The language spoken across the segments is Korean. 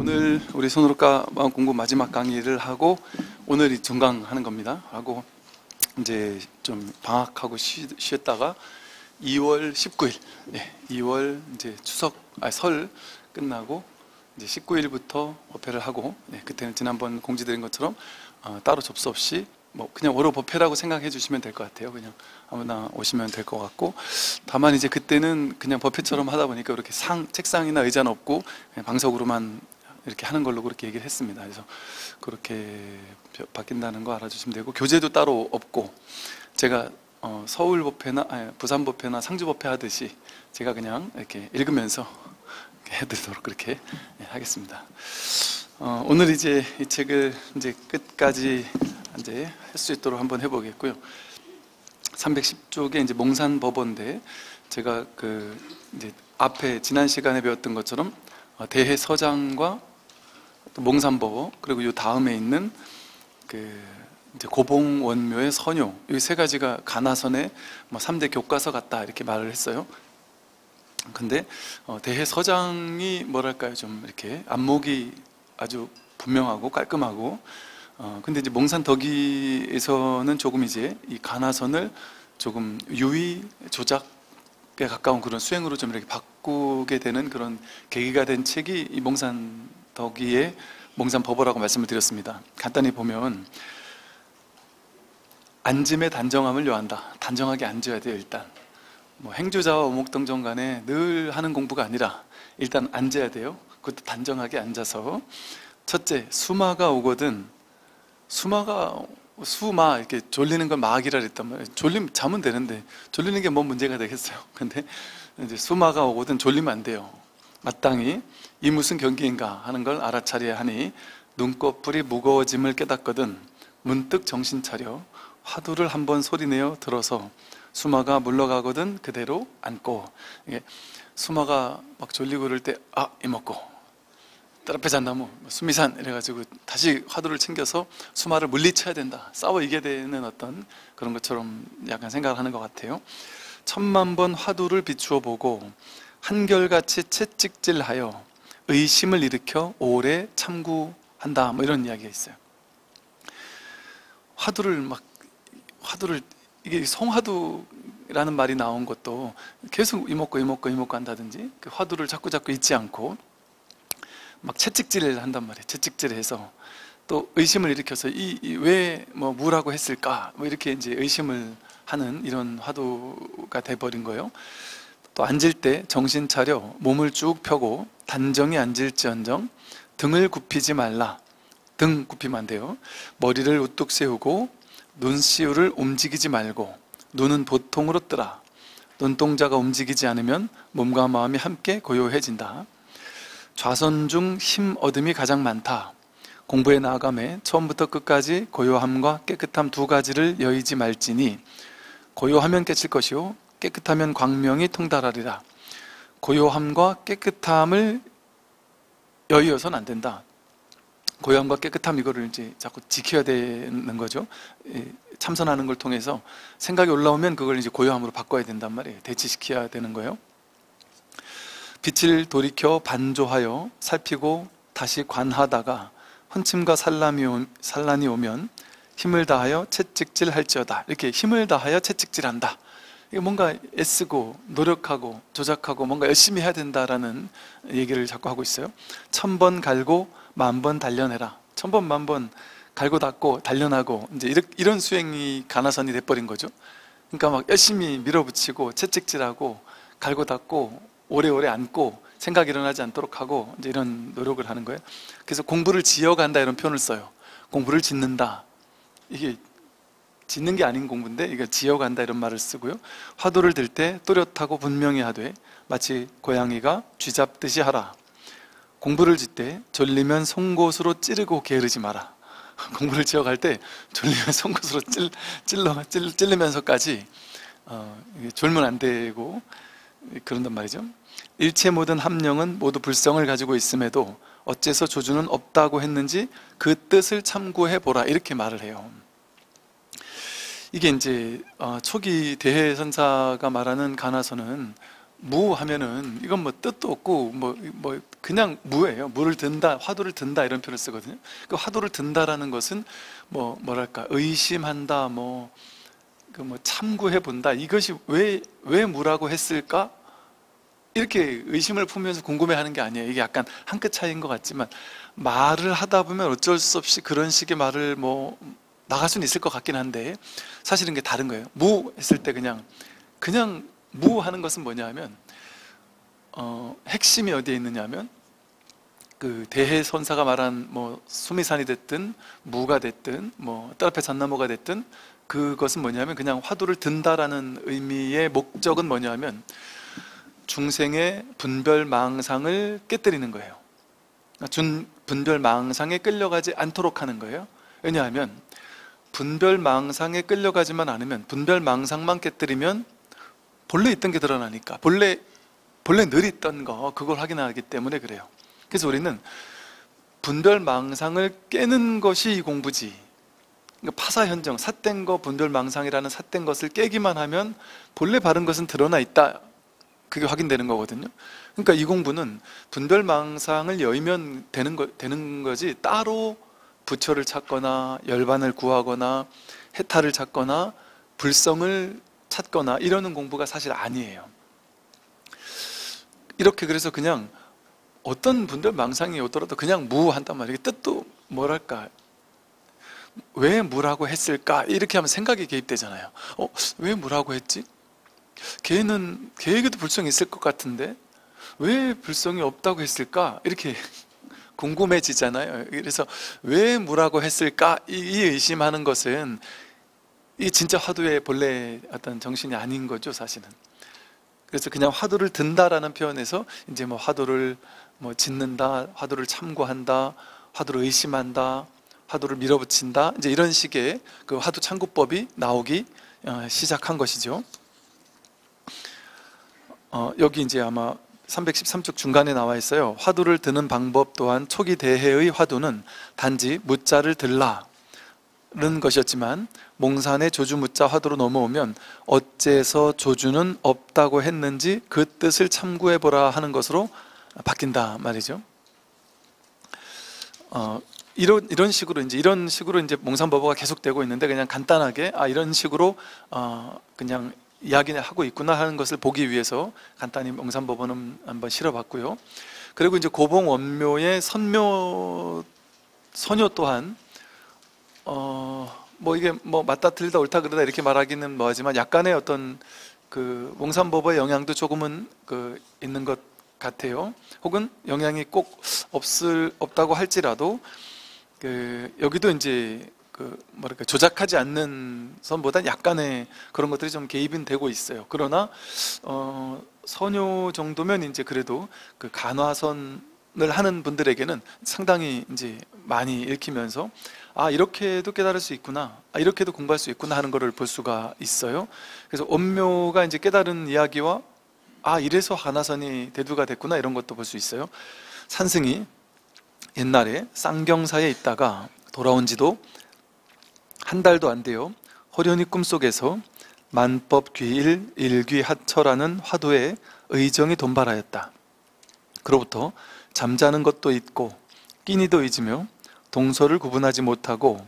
오늘 우리 손으로가 마음 공부 마지막 강의를 하고 오늘이 종강하는 겁니다. 하고 이제 좀 방학하고 쉬었다가 2월 19일, 2월 이제 설 끝나고 이제 19일부터 법회를 하고, 그때는 지난번 공지드린 것처럼 따로 접수 없이 뭐 그냥 월호 법회라고 생각해 주시면 될 것 같아요. 그냥 아무나 오시면 될 것 같고, 다만 이제 그때는 그냥 법회처럼 하다 보니까 그렇게 책상이나 의자는 없고 그냥 방석으로만 이렇게 하는 걸로 그렇게 얘기를 했습니다. 그래서 그렇게 바뀐다는 거 알아주시면 되고, 교재도 따로 없고, 제가 서울 법회나 부산 법회나 상주 법회 하듯이 제가 그냥 이렇게 읽으면서 해드리도록 그렇게 하겠습니다. 오늘 이제 이 책을 이제 끝까지 이제 할 수 있도록 한번 해보겠고요. 310쪽에 이제 몽산법원인데, 제가 이제 앞에 지난 시간에 배웠던 것처럼 대해서장과 또 몽산법어, 그리고 이 다음에 있는 이제 고봉원묘의 선요, 이 세 가지가 가나선의 3대 교과서 같다 이렇게 말을 했어요. 근데 대해서장이 뭐랄까요, 좀 이렇게 안목이 아주 분명하고 깔끔하고, 근데 이제 몽산덕이에서는 조금 이제 이 가나선을 조금 유의 조작에 가까운 그런 수행으로 좀 이렇게 바꾸게 되는 그런 계기가 된 책이 이 몽산덕이의 몽산법어라고 말씀을 드렸습니다. 간단히 보면 앉음의 단정함을 요한다. 단정하게 앉아야 돼요. 일단 뭐 행주자와 오목동정 간에 늘 하는 공부가 아니라 일단 앉아야 돼요. 그것도 단정하게 앉아서, 첫째, 수마가 오거든. 수마 이렇게 졸리는 걸 마악이라 그랬단 말이에요. 졸리면 자면 되는데 졸리는 게 뭐 문제가 되겠어요. 근데 이제 수마가 오거든 졸리면 안 돼요. 마땅히 이 무슨 경기인가 하는 걸 알아차려야 하니 눈꺼풀이 무거워짐을 깨닫거든 문득 정신 차려 화두를 한번 소리내어 들어서 수마가 물러가거든 그대로 앉고. 이게 수마가 막 졸리고 그럴 때 이먹고 딸 앞에 잣나무 수미산 이래가지고 다시 화두를 챙겨서 수마를 물리쳐야 된다, 싸워 이겨야 되는 어떤 그런 것처럼 약간 생각을 하는 것 같아요. 10,000번 화두를 비추어 보고 한결같이 채찍질하여 의심을 일으켜 오래 참구한다, 뭐 이런 이야기가 있어요. 화두를 이게 성화두라는 말이 나온 것도 계속 이먹고 한다든지, 그 화두를 자꾸 잊지 않고 막 채찍질을 한단 말이에요. 채찍질을 해서 또 의심을 일으켜서 왜 무라고 했을까, 뭐 이렇게 이제 의심을 하는 이런 화두가 돼버린 거예요. 또 앉을 때 정신 차려 몸을 쭉 펴고 단정히 앉을지언정 등을 굽히지 말라. 등 굽히면 안 돼요. 머리를 우뚝 세우고 눈시울을 움직이지 말고 눈은 보통으로 뜨라. 눈동자가 움직이지 않으면 몸과 마음이 함께 고요해진다. 좌선 중 힘 얻음이 가장 많다. 공부에 나아감에 처음부터 끝까지 고요함과 깨끗함 두 가지를 여의지 말지니 고요하면 깨칠 것이요 깨끗하면 광명이 통달하리라. 고요함과 깨끗함을 여의어서는 안 된다. 고요함과 깨끗함, 이거를 이제 자꾸 지켜야 되는 거죠. 참선하는 걸 통해서 생각이 올라오면 그걸 이제 고요함으로 바꿔야 된단 말이에요. 대치시켜야 되는 거예요. 빛을 돌이켜 반조하여 살피고 다시 관하다가 헌침과 산란이 오면 힘을 다하여 채찍질할지어다. 이렇게 힘을 다하여 채찍질한다. 이게 뭔가 애쓰고 노력하고 조작하고 뭔가 열심히 해야 된다라는 얘기를 자꾸 하고 있어요. 1000번 갈고 10,000번 단련해라. 1000번 10,000번 갈고 닦고 단련하고, 이제 이런 수행이 가나선이 돼버린 거죠. 그러니까 막 열심히 밀어붙이고 채찍질하고 갈고 닦고 오래오래 앉고 생각이 일어나지 않도록 하고, 이제 이런 노력을 하는 거예요. 그래서 공부를 지어간다 이런 표현을 써요. 공부를 짓는다. 이게 짓는 게 아닌 공부인데 이거 지어간다 이런 말을 쓰고요. 화두를 들 때 또렷하고 분명히 하되 마치 고양이가 쥐잡듯이 하라. 공부를 짓때 졸리면 송곳으로 찌르고 게으르지 마라. 공부를 지어갈 때 졸리면 송곳으로 찔르면서까지 졸면 안 되고 그런단 말이죠. 일체 모든 함령은 모두 불성을 가지고 있음에도 어째서 조주는 없다고 했는지 그 뜻을 참고해 보라, 이렇게 말을 해요. 이게 이제 초기 대해선사가 말하는 가나서는 무 하면은 이건 뭐 뜻도 없고 뭐 그냥 무예요. 물을 든다, 화두를 든다 이런 표현을 쓰거든요. 그 화두를 든다라는 것은 뭐랄까 의심한다, 참고해 본다. 이것이 왜 무라고 했을까? 이렇게 의심을 품으면서 궁금해하는 게 아니에요. 이게 약간 한 끗 차이인 것 같지만 말을 하다 보면 어쩔 수 없이 그런 식의 말을 나갈 수는 있을 것 같긴 한데 사실은 이게 다른 거예요. 무 했을 때 그냥 무 하는 것은 뭐냐면 핵심이 어디에 있느냐면 그 대해선사가 말한 수미산이 됐든 무가 됐든 뜰 앞에 잣나무가 됐든 그것은 뭐냐면 그냥 화두를 든다라는 의미의 목적은 뭐냐면 중생의 분별망상을 깨뜨리는 거예요. 분별망상에 끌려가지 않도록 하는 거예요. 왜냐하면 분별망상에 끌려가지만 않으면 분별망상만 깨뜨리면 본래 있던 게 드러나니까 본래 늘 있던 그걸 확인하기 때문에 그래요. 그래서 우리는 분별망상을 깨는 것이 이 공부지. 그러니까 파사현정, 삿된 거 분별망상이라는 삿된 것을 깨기만 하면 본래 바른 것은 드러나 있다. 그게 확인되는 거거든요. 그러니까 이 공부는 분별망상을 여의면 되는 거지 따로 부처를 찾거나 열반을 구하거나 해탈을 찾거나 불성을 찾거나 이러는 공부가 사실 아니에요. 이렇게 그래서 그냥 어떤 분별망상이 오더라도 그냥 무한단 말이에요. 뜻도 뭐랄까 왜 무라고 했을까 이렇게 하면 생각이 개입되잖아요. 왜 무라고 했지? 걔에게도 불성이 있을 것 같은데 왜 불성이 없다고 했을까? 이렇게 궁금해지잖아요. 그래서 왜 무라고 했을까? 이 의심하는 것은 이 진짜 화두의 본래 어떤 정신이 아닌 거죠, 사실은. 그래서 그냥 화두를 든다라는 표현에서 이제 화두를 짓는다, 화두를 참고한다, 화두를 의심한다, 화두를 밀어붙인다, 이제 이런 식의 그 화두 참고법이 나오기 시작한 것이죠. 여기 이제 아마 313쪽 중간에 나와 있어요. 화두를 드는 방법 또한 초기 대해의 화두는 단지 무자를 들라는 것이었지만 몽산의 조주 무자 화두로 넘어오면 어째서 조주는 없다고 했는지 그 뜻을 참고해보라 하는 것으로 바뀐다 말이죠. 이런 식으로 이제 몽산법어가 계속되고 있는데 그냥 간단하게 이런 식으로 그냥 이야기를 하고 있구나 하는 것을 보기 위해서 간단히 몽산법어는 한번 실어봤고요. 그리고 이제 고봉 원묘의 선묘 선효 또한 이게 맞다 틀리다 옳다 그르다 이렇게 말하기는 뭐하지만 약간의 어떤 그 몽산법어의 영향도 조금은 있는 것 같아요. 혹은 영향이 꼭 없다고 할지라도 여기도 이제 조작하지 않는 선보다 약간의 그런 것들이 좀 개입은 되고 있어요. 그러나 선효 정도면 이제 그래도 그 간화선을 하는 분들에게는 상당히 이제 많이 읽히면서 이렇게도 깨달을 수 있구나, 이렇게도 공부할 수 있구나 하는 것을 볼 수가 있어요. 그래서 원묘가 이제 깨달은 이야기와 이래서 간화선이 대두가 됐구나 이런 것도 볼 수 있어요. 산승이 옛날에 쌍경사에 있다가 돌아온 지도 한 달도 안 돼요. 호련히 꿈속에서 만법귀일 일귀하처라는 화두에 의정이 돈발하였다. 그로부터 잠자는 것도 잊고 끼니도 잊으며 동서를 구분하지 못하고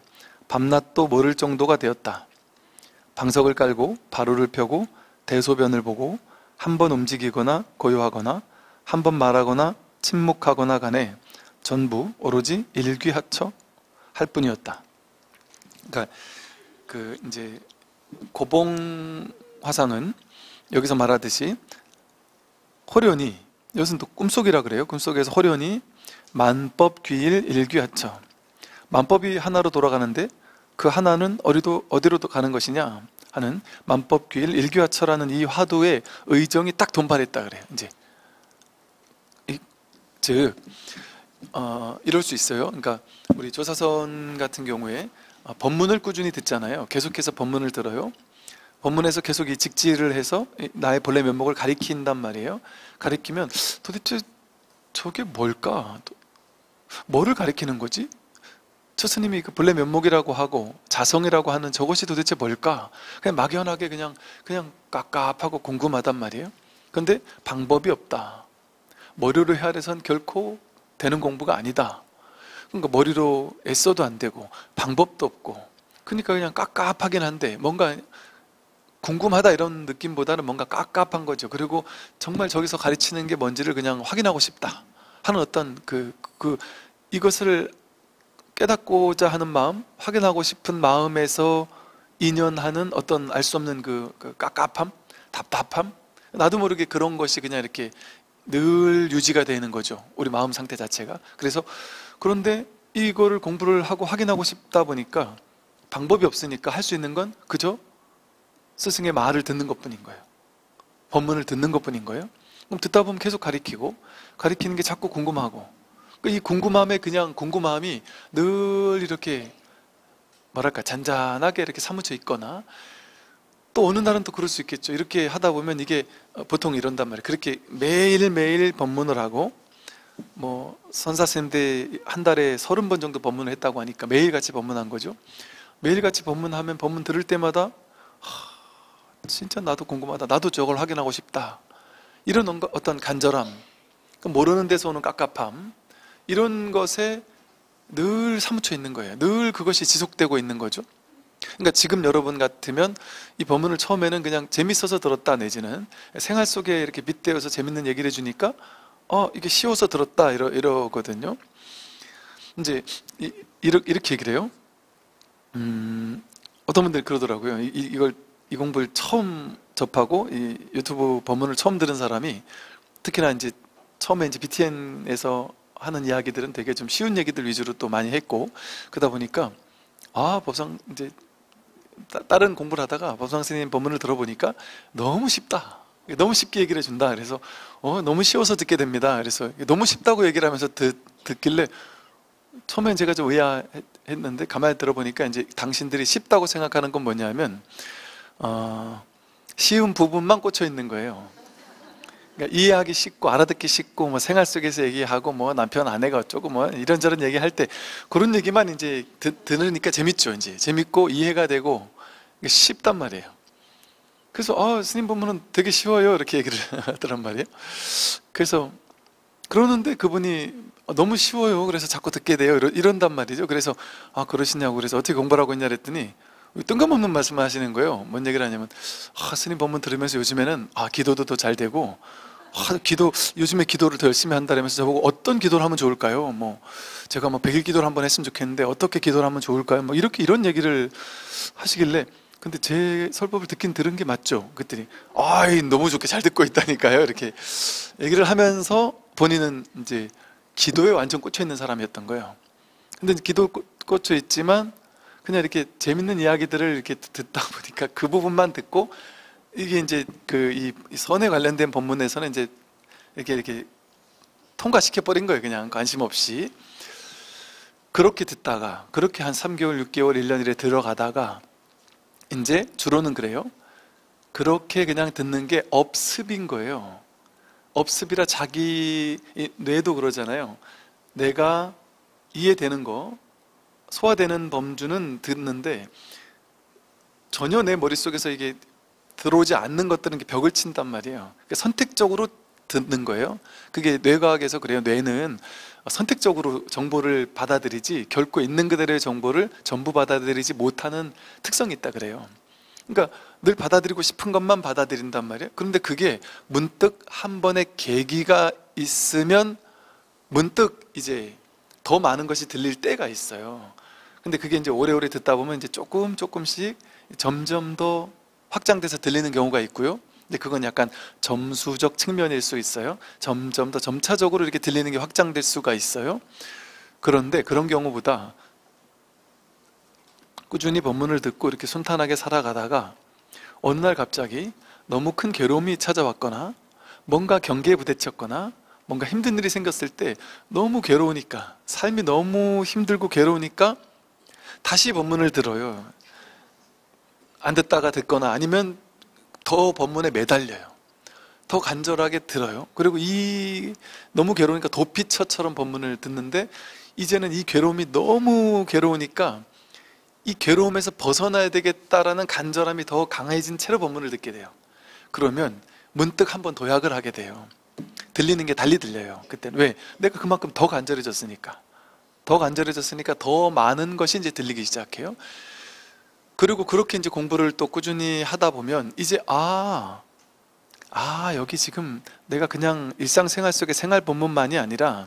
밤낮도 모를 정도가 되었다. 방석을 깔고 바루를 펴고 대소변을 보고 한 번 움직이거나 고요하거나 한 번 말하거나 침묵하거나 간에 전부 오로지 일귀하처 할 뿐이었다. 그러니까 이제 고봉 화상은 여기서 말하듯이 호련히, 이것은 또 꿈속이라 그래요. 꿈속에서 호련히 만법귀일 일귀하처, 만법이 하나로 돌아가는데 그 하나는 어디로 가는 것이냐 하는 만법귀일 일귀하처라는 이 화두의 의정이 딱 돈발했다 그래요. 이제 즉 이럴 수 있어요. 그러니까 우리 조사선 같은 경우에 법문을 꾸준히 듣잖아요. 계속해서 법문을 들어요. 법문에서 계속 이 직지를 해서 나의 본래 면목을 가리킨단 말이에요. 가리키면 도대체 저게 뭘까? 뭐를 가리키는 거지? 스님이 그 본래 면목이라고 하고 자성이라고 하는 저것이 도대체 뭘까? 그냥 막연하게 그냥 깝깝하고 궁금하단 말이에요. 그런데 방법이 없다. 머리로 헤아려선 결코 되는 공부가 아니다. 그러니까 머리로 애써도 안 되고 방법도 없고, 그러니까 그냥 깝깝하긴 한데 뭔가 궁금하다 이런 느낌보다는 뭔가 깝깝한 거죠. 그리고 정말 저기서 가르치는 게 뭔지를 그냥 확인하고 싶다 하는 어떤 이것을 깨닫고자 하는 마음, 확인하고 싶은 마음에서 인연하는 어떤 알 수 없는 그 깝깝함, 답답함, 나도 모르게 그런 것이 그냥 이렇게 늘 유지가 되는 거죠. 우리 마음 상태 자체가. 그래서 그런데 이거를 공부를 하고 확인하고 싶다 보니까 방법이 없으니까 할 수 있는 건 그저 스승의 말을 듣는 것뿐인 거예요. 법문을 듣는 것뿐인 거예요. 그럼 듣다 보면 계속 가리키고, 가리키는 게 자꾸 궁금하고, 이 궁금함에 그냥 궁금함이 늘 이렇게 뭐랄까 잔잔하게 이렇게 사무쳐 있거나, 또 어느 날은 또 그럴 수 있겠죠. 이렇게 하다 보면 이게 보통 이런단 말이에요. 그렇게 매일매일 법문을 하고, 뭐 선사쌤들 한 달에 30번 정도 법문을 했다고 하니까 매일같이 법문한 거죠. 매일같이 법문하면 법문 들을 때마다 진짜 나도 궁금하다, 나도 저걸 확인하고 싶다, 이런 어떤 간절함, 모르는 데서 오는 깝깝함, 이런 것에 늘 사무쳐 있는 거예요. 늘 그것이 지속되고 있는 거죠. 그러니까 지금 여러분 같으면 이 법문을 처음에는 그냥 재밌어서 들었다, 내지는 생활 속에 이렇게 빗대어서 재밌는 얘기를 해주니까 이게 쉬워서 들었다 이러거든요. 이제 이렇게 얘기를 해요. 어떤 분들이 그러더라고요. 이 공부를 처음 접하고 이 유튜브 법문을 처음 들은 사람이, 특히나 이제 처음에 이제 BTN에서 하는 이야기들은 되게 좀 쉬운 얘기들 위주로 또 많이 했고, 그러다 보니까 법상 이제 다른 공부를 하다가 법상 스님 법문을 들어보니까 너무 쉽다, 너무 쉽게 얘기를 해준다. 그래서 너무 쉬워서 듣게 됩니다. 그래서 너무 쉽다고 얘기를 하면서 듣길래 처음엔 제가 좀 의아했는데 가만히 들어보니까 이제 당신들이 쉽다고 생각하는 건 뭐냐면 쉬운 부분만 꽂혀 있는 거예요. 그러니까 이해하기 쉽고 알아듣기 쉽고, 뭐 생활 속에서 얘기하고, 뭐 남편 아내가 어쩌고, 뭐 이런저런 얘기할 때 그런 얘기만 이제 들으니까 재밌죠. 이제 재밌고 이해가 되고 쉽단 말이에요. 그래서 스님 법문은 되게 쉬워요, 이렇게 얘기를 하더란 말이에요. 그래서 그러는데 그분이 너무 쉬워요, 그래서 자꾸 듣게 돼요, 이런단 말이죠. 그래서 그러시냐고, 그래서 어떻게 공부를 하고 있냐 그랬더니 뜬금없는 말씀을 하시는 거예요. 뭔 얘기를 하냐면 스님 법문 들으면서 요즘에는 기도도 더 잘 되고, 요즘에 기도를 더 열심히 한다면서 저보고 어떤 기도를 하면 좋을까요? 뭐 제가 100일 기도를 한번 했으면 좋겠는데 어떻게 기도를 하면 좋을까요? 뭐 이런 얘기를 하시길래, 근데 제 설법을 들은 게 맞죠? 그랬더니 너무 좋게 잘 듣고 있다니까요, 이렇게 얘기를 하면서 본인은 이제 기도에 완전 꽂혀 있는 사람이었던 거예요. 근데 기도 꽂혀 있지만 그냥 이렇게 재밌는 이야기들을 이렇게 듣다 보니까 그 부분만 듣고, 이게 이제 이 선에 관련된 법문에서는 이제 이렇게 통과시켜 버린 거예요. 그냥 관심 없이. 그렇게 듣다가, 그렇게 한 3개월, 6개월, 1년 이래 들어가다가 이제 주로는 그래요. 그렇게 그냥 듣는 게 업습인 거예요. 업습이라 자기 뇌도 그러잖아요. 내가 이해되는 거, 소화되는 범주는 듣는데 전혀 내 머릿속에서 이게 들어오지 않는 것들은 벽을 친단 말이에요. 그러니까 선택적으로 듣는 거예요. 그게 뇌과학에서 그래요. 뇌는 선택적으로 정보를 받아들이지 결코 있는 그대로의 정보를 전부 받아들이지 못하는 특성이 있다 그래요. 그러니까 늘 받아들이고 싶은 것만 받아들인단 말이에요. 그런데 그게 문득 한 번의 계기가 있으면 문득 이제 더 많은 것이 들릴 때가 있어요. 근데 그게 이제 오래오래 듣다 보면 이제 조금씩 점점 더 확장돼서 들리는 경우가 있고요. 근데 그건 약간 점수적 측면일 수 있어요. 점점 더 점차적으로 이렇게 들리는 게 확장될 수가 있어요. 그런데 그런 경우보다 꾸준히 법문을 듣고 이렇게 순탄하게 살아가다가 어느 날 갑자기 너무 큰 괴로움이 찾아왔거나, 뭔가 경계에 부딪혔거나, 뭔가 힘든 일이 생겼을 때 너무 괴로우니까, 삶이 너무 힘들고 괴로우니까 다시 법문을 들어요. 안 듣다가 듣거나 아니면 더 법문에 매달려요. 더 간절하게 들어요. 그리고 너무 괴로우니까 도피처처럼 법문을 듣는데, 이제는 이 괴로움이 너무 괴로우니까 이 괴로움에서 벗어나야 되겠다라는 간절함이 더 강해진 채로 법문을 듣게 돼요. 그러면 문득 한번 도약을 하게 돼요. 들리는 게 달리 들려요. 그때는 왜? 내가 그만큼 더 간절해졌으니까. 더 간절해졌으니까 더 많은 것이 이제 들리기 시작해요. 그리고 그렇게 이제 공부를 또 꾸준히 하다 보면 이제 여기 지금 내가 그냥 일상생활 속의 생활 본문만이 아니라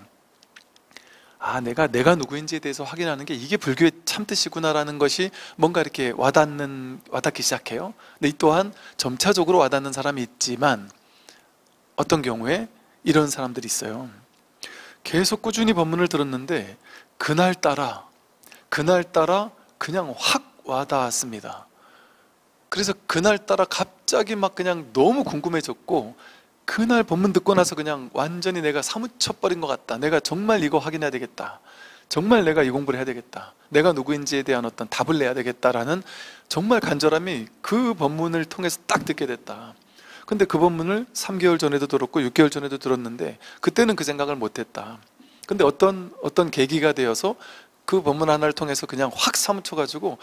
내가 누구인지에 대해서 확인하는 게 이게 불교의 참뜻이구나라는 것이 뭔가 이렇게 와닿기 시작해요. 근데 이 또한 점차적으로 와닿는 사람이 있지만 어떤 경우에 이런 사람들이 있어요. 계속 꾸준히 법문을 들었는데 그날따라 그냥 확 와닿았습니다. 그래서 그날따라 갑자기 막 그냥 너무 궁금해졌고, 그날 법문 듣고 나서 그냥 완전히 내가 사무쳐버린 것 같다. 내가 정말 이거 확인해야 되겠다. 정말 내가 이 공부를 해야 되겠다. 내가 누구인지에 대한 어떤 답을 내야 되겠다라는 정말 간절함이 그 법문을 통해서 딱 듣게 됐다. 근데 그 법문을 3개월 전에도 들었고 6개월 전에도 들었는데 그때는 그 생각을 못했다. 근데 어떤 계기가 되어서 그 법문 하나를 통해서 그냥 확 사무쳐가지고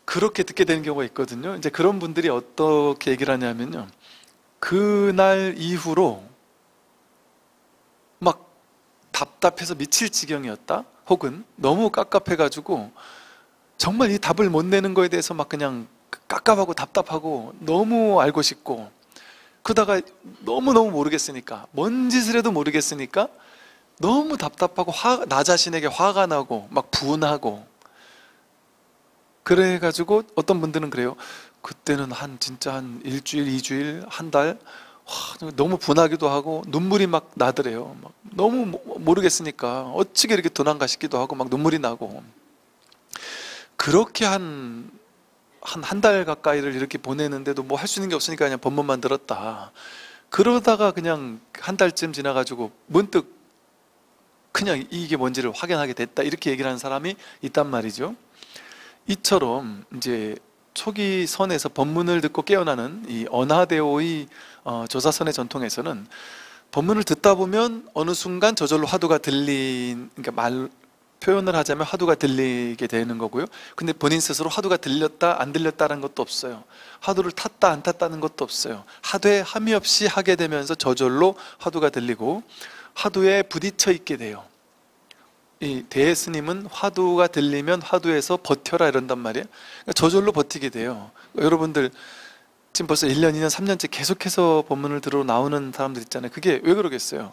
그렇게 듣게 되는 경우가 있거든요. 이제 그런 분들이 어떻게 얘기를 하냐면요, 그날 이후로 막 답답해서 미칠 지경이었다, 혹은 너무 깝깝해가지고 정말 이 답을 못 내는 거에 대해서 막 그냥 깝깝하고 답답하고 너무 알고 싶고, 그러다가 너무너무 모르겠으니까, 뭔 짓을 해도 모르겠으니까 너무 답답하고 나 자신에게 화가 나고 막 분하고, 그래가지고 어떤 분들은 그래요. 그때는 진짜 한 일주일, 2주일, 한 달, 너무 분하기도 하고 눈물이 막 나더래요. 막 너무 모르겠으니까 어찌게 이렇게 도난가 싶기도 하고 막 눈물이 나고, 그렇게 한 달 가까이를 이렇게 보내는데도 뭐 할 수 있는 게 없으니까 그냥 법문만 들었다. 그러다가 그냥 한 달쯤 지나가지고 문득 그냥 이게 뭔지를 확인하게 됐다, 이렇게 얘기를 하는 사람이 있단 말이죠. 이처럼 이제 초기 선에서 법문을 듣고 깨어나는 이 언하대오의 조사선의 전통에서는 법문을 듣다 보면 어느 순간 저절로 화두가 그러니까 표현을 하자면 화두가 들리게 되는 거고요. 근데 본인 스스로 화두가 들렸다 안 들렸다는 것도 없어요. 화두를 탔다 안 탔다는 것도 없어요. 하되 함이 없이 하게 되면서 저절로 화두가 들리고 화두에 부딪혀 있게 돼요. 이 대스님은 화두가 들리면 화두에서 버텨라 이런단 말이에요. 그러니까 저절로 버티게 돼요. 여러분들 지금 벌써 1년, 2년, 3년째 계속해서 법문을 들어 나오는 사람들 있잖아요. 그게 왜 그러겠어요?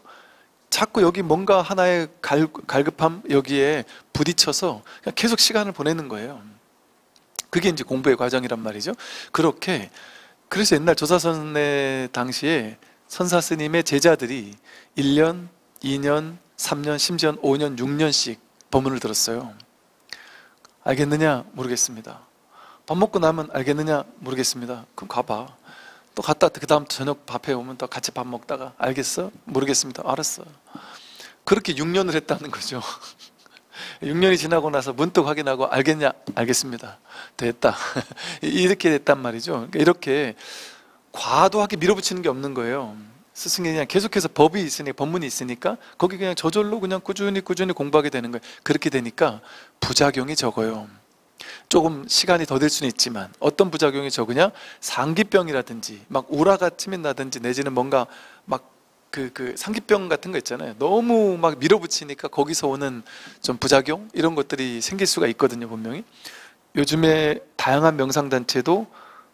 자꾸 여기 뭔가 하나의 갈급함, 여기에 부딪혀서 그냥 계속 시간을 보내는 거예요. 그게 이제 공부의 과정이란 말이죠. 그래서 옛날 조사선의 당시에 선사 스님의 제자들이 1년, 2년, 3년, 심지어 5년, 6년씩 법문을 들었어요. 알겠느냐? 모르겠습니다. 밥 먹고 나면 알겠느냐? 모르겠습니다. 그럼 가봐. 또 갔다 그 다음 저녁 밥해 오면 또 같이 밥 먹다가 알겠어? 모르겠습니다. 알았어. 그렇게 6년을 했다는 거죠. 6년이 지나고 나서 문득 확인하고 알겠냐? 알겠습니다. 됐다. 이렇게 됐단 말이죠. 그러니까 이렇게 과도하게 밀어붙이는 게 없는 거예요. 스승이 그냥 계속해서 법문이 있으니까 거기 그냥 저절로 그냥 꾸준히 공부하게 되는 거예요. 그렇게 되니까 부작용이 적어요. 조금 시간이 더 들 수는 있지만 어떤 부작용이 적으냐? 상기병이라든지 막 우라가 치민다든지 내지는 뭔가 막 그 상기병 같은 거 있잖아요. 너무 막 밀어붙이니까 거기서 오는 좀 부작용, 이런 것들이 생길 수가 있거든요. 분명히 요즘에 다양한 명상단체도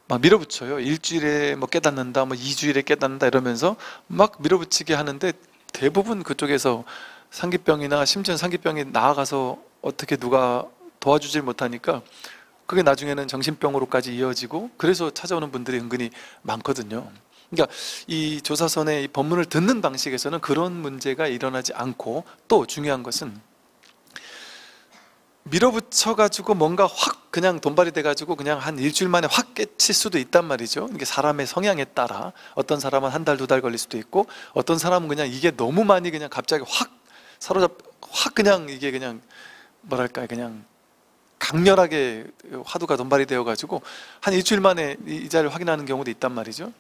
막 밀어붙여요. 일주일에 뭐 깨닫는다, 뭐 2주일에 깨닫는다 이러면서 막 밀어붙이게 하는데, 대부분 그쪽에서 상기병이나 심지어 상기병이 나아가서 어떻게 누가 도와주질 못하니까 그게 나중에는 정신병으로까지 이어지고, 그래서 찾아오는 분들이 은근히 많거든요. 그러니까 이 조사선의 이 법문을 듣는 방식에서는 그런 문제가 일어나지 않고, 또 중요한 것은 밀어붙여가지고 뭔가 확 그냥 돈발이 돼가지고 그냥 한 일주일 만에 확 깨칠 수도 있단 말이죠. 이게 사람의 성향에 따라 어떤 사람은 한 달, 2달 걸릴 수도 있고, 어떤 사람은 그냥 이게 너무 많이 그냥 갑자기 확 그냥 이게 그냥 뭐랄까 그냥 강렬하게 화두가 돈발이 되어가지고 한 일주일 만에 이 자리를 확인하는 경우도 있단 말이죠.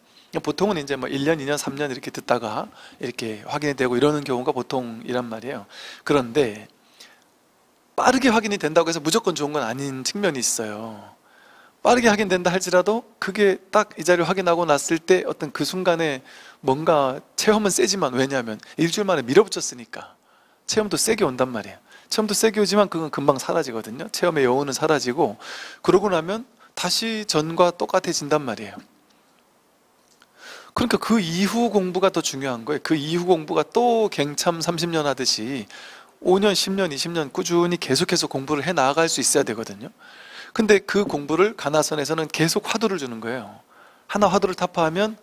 보통은 이제 뭐 1년, 2년, 3년 이렇게 듣다가 이렇게 확인이 되고 이러는 경우가 보통이란 말이에요. 그런데 빠르게 확인이 된다고 해서 무조건 좋은 건 아닌 측면이 있어요. 빠르게 하긴 된다 할지라도 그게 딱 이 자리를 확인하고 났을 때 어떤 그 순간에 뭔가 체험은 세지만, 왜냐하면 일주일 만에 밀어붙였으니까 체험도 세게 온단 말이에요. 체험도 세게 오지만 그건 금방 사라지거든요. 체험의 여운은 사라지고, 그러고 나면 다시 전과 똑같아진단 말이에요. 그러니까 그 이후 공부가 더 중요한 거예요. 그 이후 공부가 또 갱참 30년 하듯이 5년, 10년, 20년 꾸준히 계속해서 공부를 해 나갈 수 있어야 되거든요. 근데 그 공부를 가나선에서는 계속 화두를 주는 거예요. 하나 화두를 타파하면,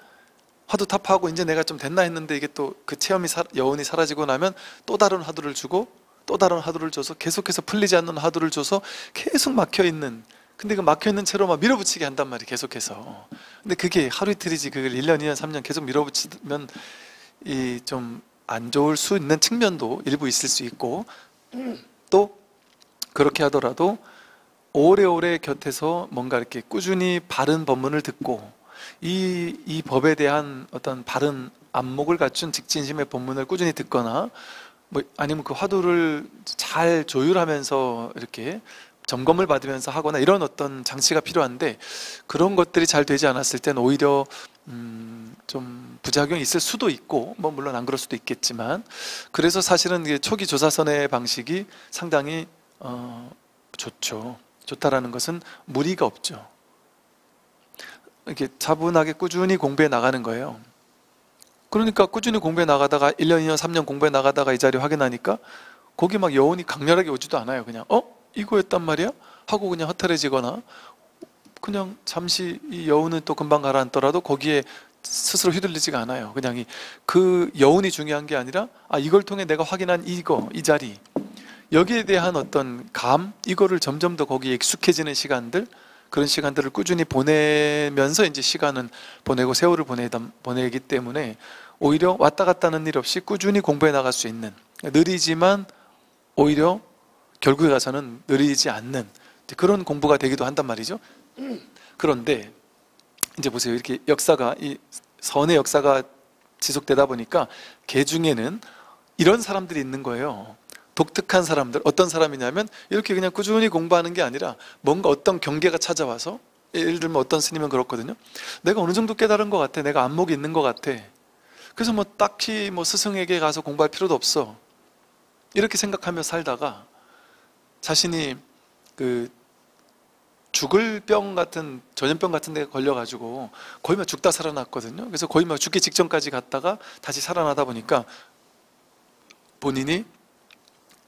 화두 타파하고 이제 내가 좀 됐나 했는데 이게 또 그 체험이 여운이 사라지고 나면 또 다른 화두를 주고 또 다른 화두를 줘서 계속해서 풀리지 않는 화두를 줘서 계속 막혀있는, 근데 그 막혀있는 채로 막 밀어붙이게 한단 말이에요. 계속해서. 근데 그게 하루 이틀이지 그걸 1년, 2년, 3년 계속 밀어붙이면 이 좀 안 좋을 수 있는 측면도 일부 있을 수 있고, 또 그렇게 하더라도 오래오래 곁에서 뭔가 이렇게 꾸준히 바른 법문을 듣고 이 법에 대한 어떤 바른 안목을 갖춘 직진심의 법문을 꾸준히 듣거나, 뭐 아니면 그 화두를 잘 조율하면서 이렇게 점검을 받으면서 하거나, 이런 어떤 장치가 필요한데, 그런 것들이 잘 되지 않았을 땐 오히려 좀 부작용이 있을 수도 있고, 뭐 물론 안 그럴 수도 있겠지만, 그래서 사실은 이게 초기 조사선의 방식이 상당히 좋죠. 좋다라는 것은 무리가 없죠. 이렇게 차분하게 꾸준히 공부해 나가는 거예요. 그러니까 꾸준히 공부해 나가다가 1년, 2년, 3년 공부해 나가다가 이 자리 확인하니까 거기 막 여운이 강렬하게 오지도 않아요. 그냥 이거였단 말이야? 하고 그냥 허탈해지거나, 그냥 잠시 이 여운은 또 금방 가라앉더라도 거기에 스스로 휘둘리지가 않아요. 그냥 그 여운이 중요한 게 아니라, 이걸 통해 내가 확인한 이 자리, 여기에 대한 어떤 감, 이거를 점점 더 거기에 익숙해지는 시간들, 그런 시간들을 꾸준히 보내면서 이제 시간은 보내고 세월을 보내기 때문에 오히려 왔다 갔다 하는 일 없이 꾸준히 공부해 나갈 수 있는, 느리지만 오히려 결국에 가서는 느리지 않는 그런 공부가 되기도 한단 말이죠. 그런데 이제 보세요. 이렇게 역사가, 이 선의 역사가 지속되다 보니까 개 중에는 이런 사람들이 있는 거예요. 독특한 사람들. 어떤 사람이냐면 이렇게 그냥 꾸준히 공부하는 게 아니라 뭔가 어떤 경계가 찾아와서, 예를 들면 어떤 스님은 그렇거든요. 내가 어느 정도 깨달은 것 같아. 내가 안목이 있는 것 같아. 그래서 뭐 딱히 뭐 스승에게 가서 공부할 필요도 없어. 이렇게 생각하며 살다가 자신이 그 죽을 병 같은, 전염병 같은 데 걸려가지고 거의 막 죽다 살아났거든요. 그래서 거의 막 죽기 직전까지 갔다가 다시 살아나다 보니까 본인이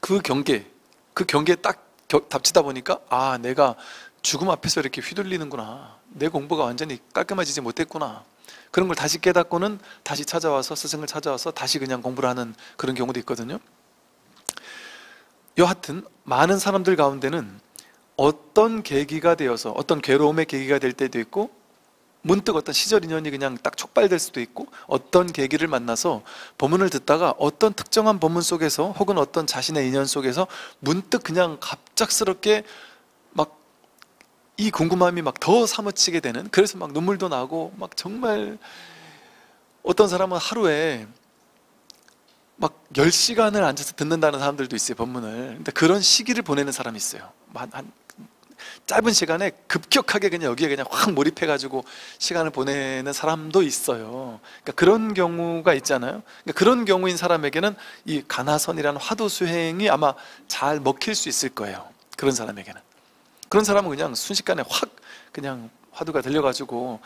그 경계에 딱 닥치다 보니까, 내가 죽음 앞에서 이렇게 휘둘리는구나. 내 공부가 완전히 깔끔해지지 못했구나. 그런 걸 다시 깨닫고는 다시 찾아와서, 스승을 찾아와서 다시 그냥 공부를 하는 그런 경우도 있거든요. 여하튼 많은 사람들 가운데는 어떤 계기가 되어서, 어떤 괴로움의 계기가 될 때도 있고, 문득 어떤 시절 인연이 그냥 딱 촉발될 수도 있고, 어떤 계기를 만나서 법문을 듣다가 어떤 특정한 법문 속에서 혹은 어떤 자신의 인연 속에서 문득 그냥 갑작스럽게 막 이 궁금함이 막 더 사무치게 되는, 그래서 막 눈물도 나고, 막 정말 어떤 사람은 하루에 막 10시간을 앉아서 듣는다는 사람들도 있어요, 법문을. 근데 그런 시기를 보내는 사람이 있어요. 한 짧은 시간에 급격하게 그냥 여기에 그냥 확 몰입해가지고 시간을 보내는 사람도 있어요. 그러니까 그런 경우가 있잖아요. 그러니까 그런 경우인 사람에게는 이 가나선이라는 화두 수행이 아마 잘 먹힐 수 있을 거예요. 그런 사람에게는. 그런 사람은 그냥 순식간에 확 그냥 화두가 들려가지고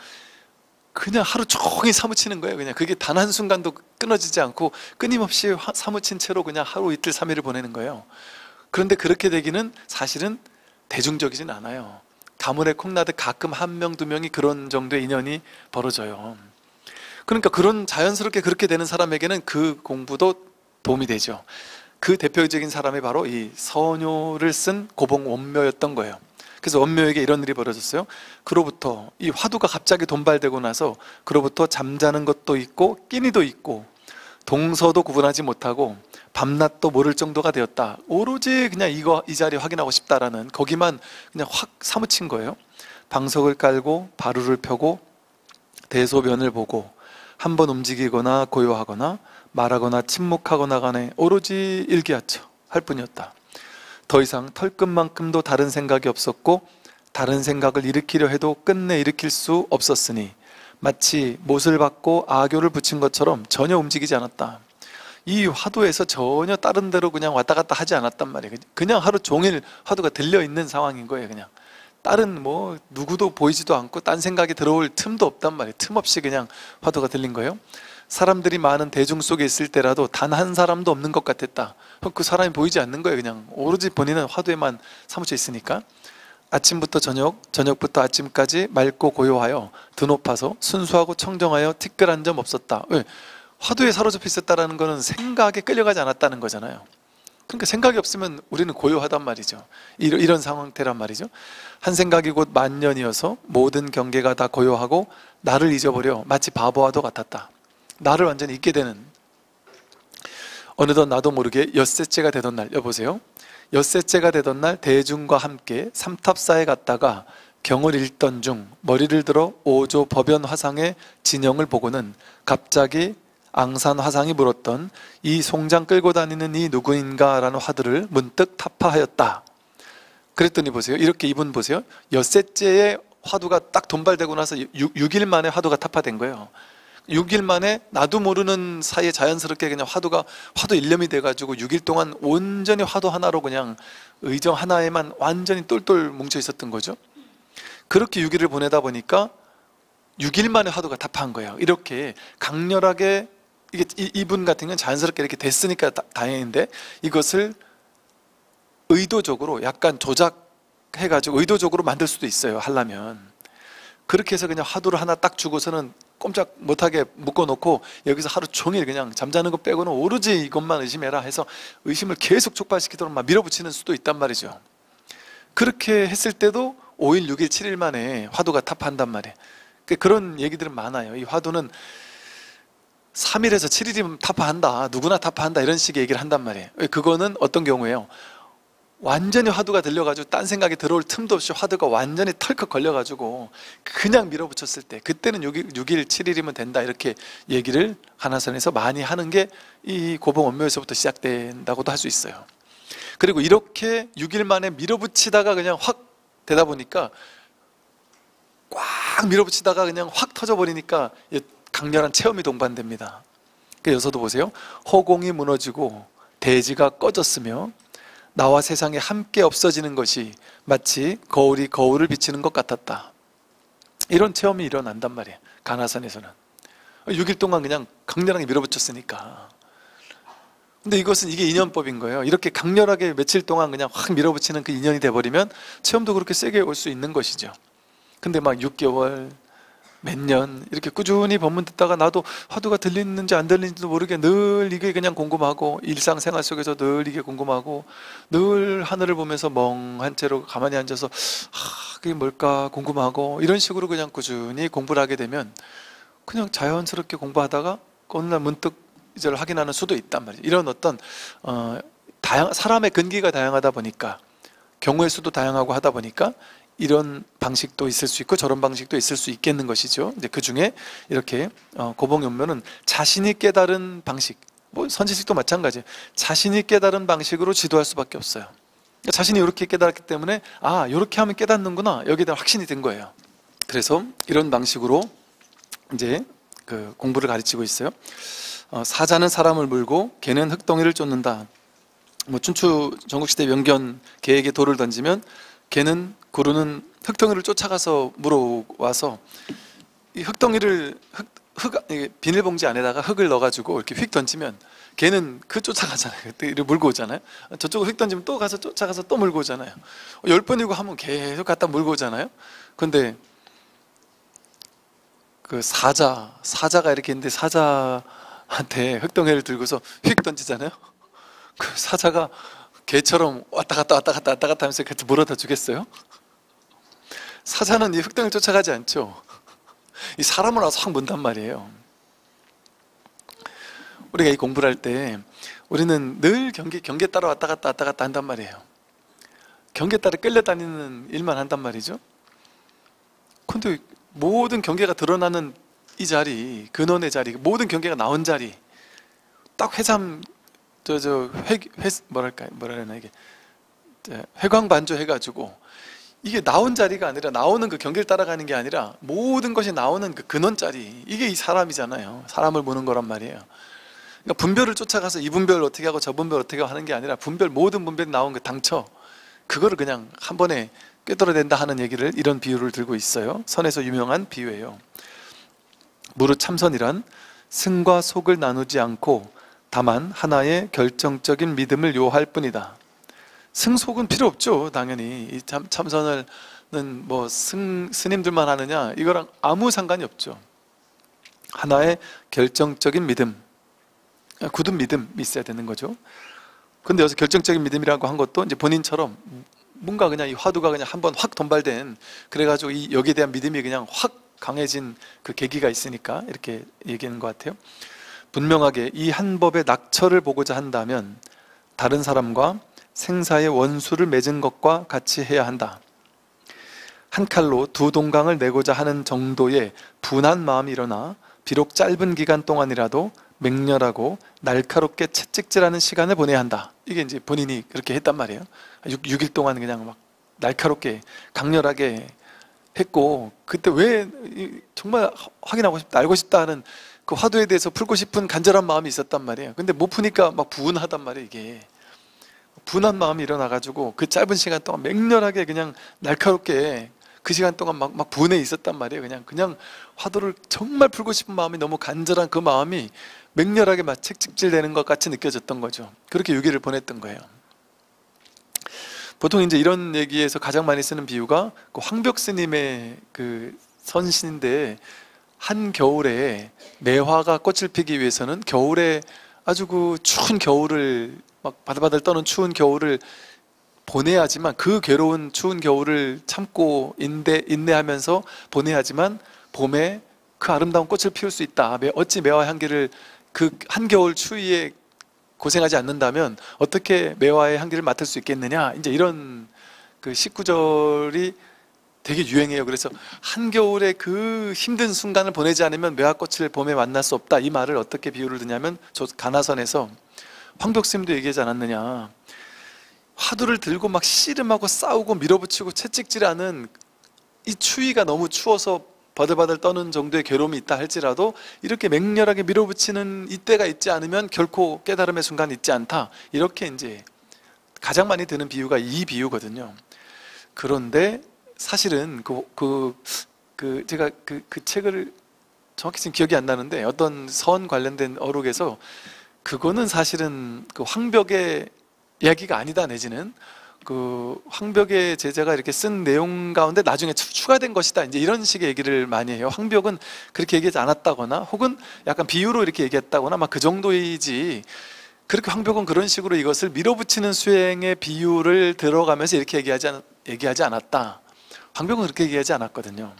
그냥 하루 종일 사무치는 거예요. 그냥 그게 단 한순간도 끊어지지 않고 끊임없이 사무친 채로 그냥 하루 이틀 3일을 보내는 거예요. 그런데 그렇게 되기는 사실은 대중적이진 않아요. 가물에 콩나듯 가끔 한 명, 두 명이 그런 정도의 인연이 벌어져요. 그러니까 그런 자연스럽게 그렇게 되는 사람에게는 그 공부도 도움이 되죠. 그 대표적인 사람이 바로 이 서녀를 쓴 고봉 원묘였던 거예요. 그래서 원묘에게 이런 일이 벌어졌어요. 그로부터 이 화두가 갑자기 돈발되고 나서 그로부터 잠자는 것도 있고 끼니도 있고 동서도 구분하지 못하고 밤낮도 모를 정도가 되었다. 오로지 그냥 이 자리 확인하고 싶다라는, 거기만 그냥 확 사무친 거예요. 방석을 깔고 바루를 펴고 대소변을 보고 한번 움직이거나 고요하거나 말하거나 침묵하거나 간에 오로지 일기하처 할 뿐이었다. 더 이상 털끝만큼도 다른 생각이 없었고 다른 생각을 일으키려 해도 끝내 일으킬 수 없었으니 마치 못을 받고 아교를 붙인 것처럼 전혀 움직이지 않았다. 이 화두에서 전혀 다른 데로 그냥 왔다 갔다 하지 않았단 말이에요. 그냥 하루 종일 화두가 들려있는 상황인 거예요. 그냥 다른 뭐 누구도 보이지도 않고 딴 생각이 들어올 틈도 없단 말이에요. 틈 없이 그냥 화두가 들린 거예요. 사람들이 많은 대중 속에 있을 때라도 단 한 사람도 없는 것 같았다. 그 사람이 보이지 않는 거예요. 그냥 오로지 본인은 화두에만 사무쳐 있으니까. 아침부터 저녁, 저녁부터 아침까지 맑고 고요하여 드높아서 순수하고 청정하여 티끌한 점 없었다. 왜? 화두에 사로잡혀 있었다는 거는 생각에 끌려가지 않았다는 거잖아요. 그러니까 생각이 없으면 우리는 고요하단 말이죠. 이런 상태란 말이죠. 한 생각이 곧 만년이어서 모든 경계가 다 고요하고 나를 잊어버려 마치 바보와도 같았다. 나를 완전히 잊게 되는. 어느덧 나도 모르게 엿새째가 되던 날, 여보세요, 엿새째가 되던 날 대중과 함께 삼탑사에 갔다가 경을 읽던 중 머리를 들어 오조 법연 화상의 진영을 보고는 갑자기 앙산 화상이 물었던 이 송장 끌고 다니는 이 누구인가 라는 화두를 문득 타파하였다. 그랬더니 보세요, 이렇게 이분 보세요, 엿새째의 화두가 딱 돈발되고 나서 6일 만에 화두가 타파된 거예요. 6일 만에 나도 모르는 사이에 자연스럽게 그냥 화두 일념이 돼가지고 6일 동안 온전히 화두 하나로 그냥 의정 하나에만 완전히 똘똘 뭉쳐 있었던 거죠. 그렇게 6일을 보내다 보니까 6일 만에 화두가 타파한 거예요. 이렇게 강렬하게, 이게 이분 같은 건 자연스럽게 이렇게 됐으니까 다행인데, 이것을 의도적으로 약간 조작해가지고 의도적으로 만들 수도 있어요, 하려면. 그렇게 해서 그냥 화두를 하나 딱 주고서는 꼼짝 못하게 묶어놓고 여기서 하루 종일 그냥 잠자는 거 빼고는 오로지 이것만 의심해라 해서 의심을 계속 촉발시키도록 막 밀어붙이는 수도 있단 말이죠. 그렇게 했을 때도 5일, 6일, 7일 만에 화두가 타파한단 말이에요. 그런 얘기들은 많아요. 이 화두는 3일에서 7일이면 타파한다, 누구나 타파한다, 이런 식의 얘기를 한단 말이에요. 그거는 어떤 경우에요, 완전히 화두가 들려가지고 딴 생각이 들어올 틈도 없이 화두가 완전히 털컥 걸려가지고 그냥 밀어붙였을 때, 그때는 6일, 7일이면 된다, 이렇게 얘기를 한화선에서 많이 하는 게 이 고봉원묘에서부터 시작된다고도 할 수 있어요. 그리고 이렇게 6일 만에 밀어붙이다가 그냥 확 되다 보니까, 꽉 밀어붙이다가 그냥 확 터져버리니까 강렬한 체험이 동반됩니다. 여기서도 보세요, 허공이 무너지고 대지가 꺼졌으며 나와 세상에 함께 없어지는 것이 마치 거울이 거울을 비치는 것 같았다. 이런 체험이 일어난단 말이에요, 간화산에서는. 6일 동안 그냥 강렬하게 밀어붙였으니까. 근데 이것은 이게 인연법인 거예요. 이렇게 강렬하게 며칠 동안 그냥 확 밀어붙이는 그 인연이 돼버리면 체험도 그렇게 세게 올 수 있는 것이죠. 근데 막 6개월, 몇 년 이렇게 꾸준히 법문 듣다가 나도 화두가 들리는지 안 들리는지도 모르게 늘 이게 그냥 궁금하고, 일상생활 속에서 늘 이게 궁금하고, 늘 하늘을 보면서 멍한 채로 가만히 앉아서 그게 뭘까 궁금하고, 이런 식으로 그냥 꾸준히 공부를 하게 되면 그냥 자연스럽게 공부하다가 어느 날 문득 이제를 확인하는 수도 있단 말이에요. 이런 어떤 사람의 근기가 다양하다 보니까, 경우의 수도 다양하고 하다 보니까 이런 방식도 있을 수 있고 저런 방식도 있을 수 있겠는 것이죠. 이제 그 중에 이렇게 고봉연묘는 자신이 깨달은 방식, 뭐 선지식도 마찬가지예요. 자신이 깨달은 방식으로 지도할 수밖에 없어요. 그러니까 자신이 이렇게 깨달았기 때문에 이렇게 하면 깨닫는구나, 여기에 대한 확신이 든 거예요. 그래서 이런 방식으로 이제 그 공부를 가르치고 있어요. 사자는 사람을 물고 개는 흙덩이를 쫓는다. 뭐 춘추 전국시대 명견, 개에게 돌을 던지면 개는, 구루는 흙덩이를 쫓아가서 물어와서 이 흙덩이를 비닐봉지 안에다가 흙을 넣어가지고 이렇게 휙 던지면 개는 쫓아가잖아요. 그때 물고 오잖아요. 저쪽으로 휙 던지면 또 가서 쫓아가서 또 물고 오잖아요. 10번이고 하면 계속 갖다 물고 오잖아요. 근데 그 사자가 이렇게 있는데 사자한테 흙덩이를 들고서 휙 던지잖아요. 그 사자가 개처럼 왔다 갔다 하면서 같이 물어다 주겠어요? 사자는 이 흙덩이를 쫓아가지 않죠. 이 사람을 와서 확 문단 말이에요. 우리가 이 공부를 할 때 우리는 늘 경계 따라 왔다 갔다 한단 말이에요. 경계 따라 끌려다니는 일만 한단 말이죠. 근데 모든 경계가 드러나는 이 자리, 근원의 자리, 모든 경계가 나온 자리, 딱 뭐라 해나 이게 회광반조 해가지고 이게 나온 자리가 아니라, 나오는 그 경계를 따라가는 게 아니라 모든 것이 나오는 그 근원 자리, 이게 이 사람이잖아요. 사람을 보는 거란 말이에요. 그러니까 분별을 쫓아가서 이 분별 어떻게 하고 저 분별 어떻게 하고 하는 게 아니라, 모든 분별이 나온 그 당처, 그거를 그냥 한 번에 꿰뚫어낸다 하는 얘기를, 이런 비유를 들고 있어요. 선에서 유명한 비유예요. 무릇 참선이란 승과 속을 나누지 않고 다만 하나의 결정적인 믿음을 요할 뿐이다. 승속은 필요 없죠. 당연히 이 참선은 뭐 스님들만 하느냐, 이거랑 아무 상관이 없죠. 하나의 결정적인 믿음, 굳은 믿음이 있어야 되는 거죠. 근데 여기서 결정적인 믿음이라고 한 것도 이제 본인처럼 뭔가 그냥 이 화두가 그냥 한번 확 돈발된, 그래가지고 이 여기에 대한 믿음이 그냥 확 강해진 그 계기가 있으니까 이렇게 얘기하는 것 같아요. 분명하게 이 한 법의 낙처를 보고자 한다면 다른 사람과 생사의 원수를 맺은 것과 같이 해야 한다. 한 칼로 두 동강을 내고자 하는 정도의 분한 마음이 일어나 비록 짧은 기간 동안이라도 맹렬하고 날카롭게 채찍질하는 시간을 보내야 한다. 이게 이제 본인이 그렇게 했단 말이에요. 6일 동안 그냥 막 날카롭게 강렬하게 했고, 그때 왜 정말 확인하고 싶다, 알고 싶다 하는 그 화두에 대해서 풀고 싶은 간절한 마음이 있었단 말이에요. 근데 못 푸니까 막 분하단 말이에요. 이게 분한 마음이 일어나가지고 그 짧은 시간 동안 맹렬하게 그냥 날카롭게 그 시간 동안 막 분해 있었단 말이에요. 그냥 화두를 정말 풀고 싶은 마음이, 너무 간절한 그 마음이 맹렬하게 막 책찍질되는 것 같이 느껴졌던 거죠. 그렇게 6일을 보냈던 거예요. 보통 이제 이런 얘기에서 가장 많이 쓰는 비유가 그 황벽 스님의 그 선신인데, 한 겨울에 매화가 꽃을 피기 위해서는 겨울에 아주 그 추운 겨울을, 막 바들바들 떠는 추운 겨울을 보내야지만, 그 괴로운 추운 겨울을 참고 인내하면서 보내야지만 봄에 그 아름다운 꽃을 피울 수 있다. 어찌 매화 향기를, 그 한겨울 추위에 고생하지 않는다면 어떻게 매화의 향기를 맡을 수 있겠느냐, 이제 이런 그 19절이 되게 유행해요. 그래서 한겨울에 그 힘든 순간을 보내지 않으면 매화꽃을 봄에 만날 수 없다, 이 말을 어떻게 비유를 드냐면, 저 가나선에서 황벽스님도 얘기하지 않았느냐, 화두를 들고 막 씨름하고 싸우고 밀어붙이고 채찍질하는 이 추위가 너무 추워서 바들바들 떠는 정도의 괴로움이 있다 할지라도 이렇게 맹렬하게 밀어붙이는 이때가 있지 않으면 결코 깨달음의 순간이 있지 않다, 이렇게 이제 가장 많이 드는 비유가 이 비유거든요. 그런데 사실은 제가 그 책을 정확히 지금 기억이 안 나는데, 어떤 선 관련된 어록에서 그거는 사실은 그 황벽의 이야기가 아니다, 내지는 그 황벽의 제자가 이렇게 쓴 내용 가운데 나중에 추가된 것이다, 이제 이런 식의 얘기를 많이 해요. 황벽은 그렇게 얘기하지 않았다거나, 혹은 약간 비유로 이렇게 얘기했다거나, 막 그 정도이지, 그렇게 황벽은 그런 식으로 이것을 밀어붙이는 수행의 비유를 들어가면서 이렇게 얘기하지 않았다. 황벽은 그렇게 얘기하지 않았거든요.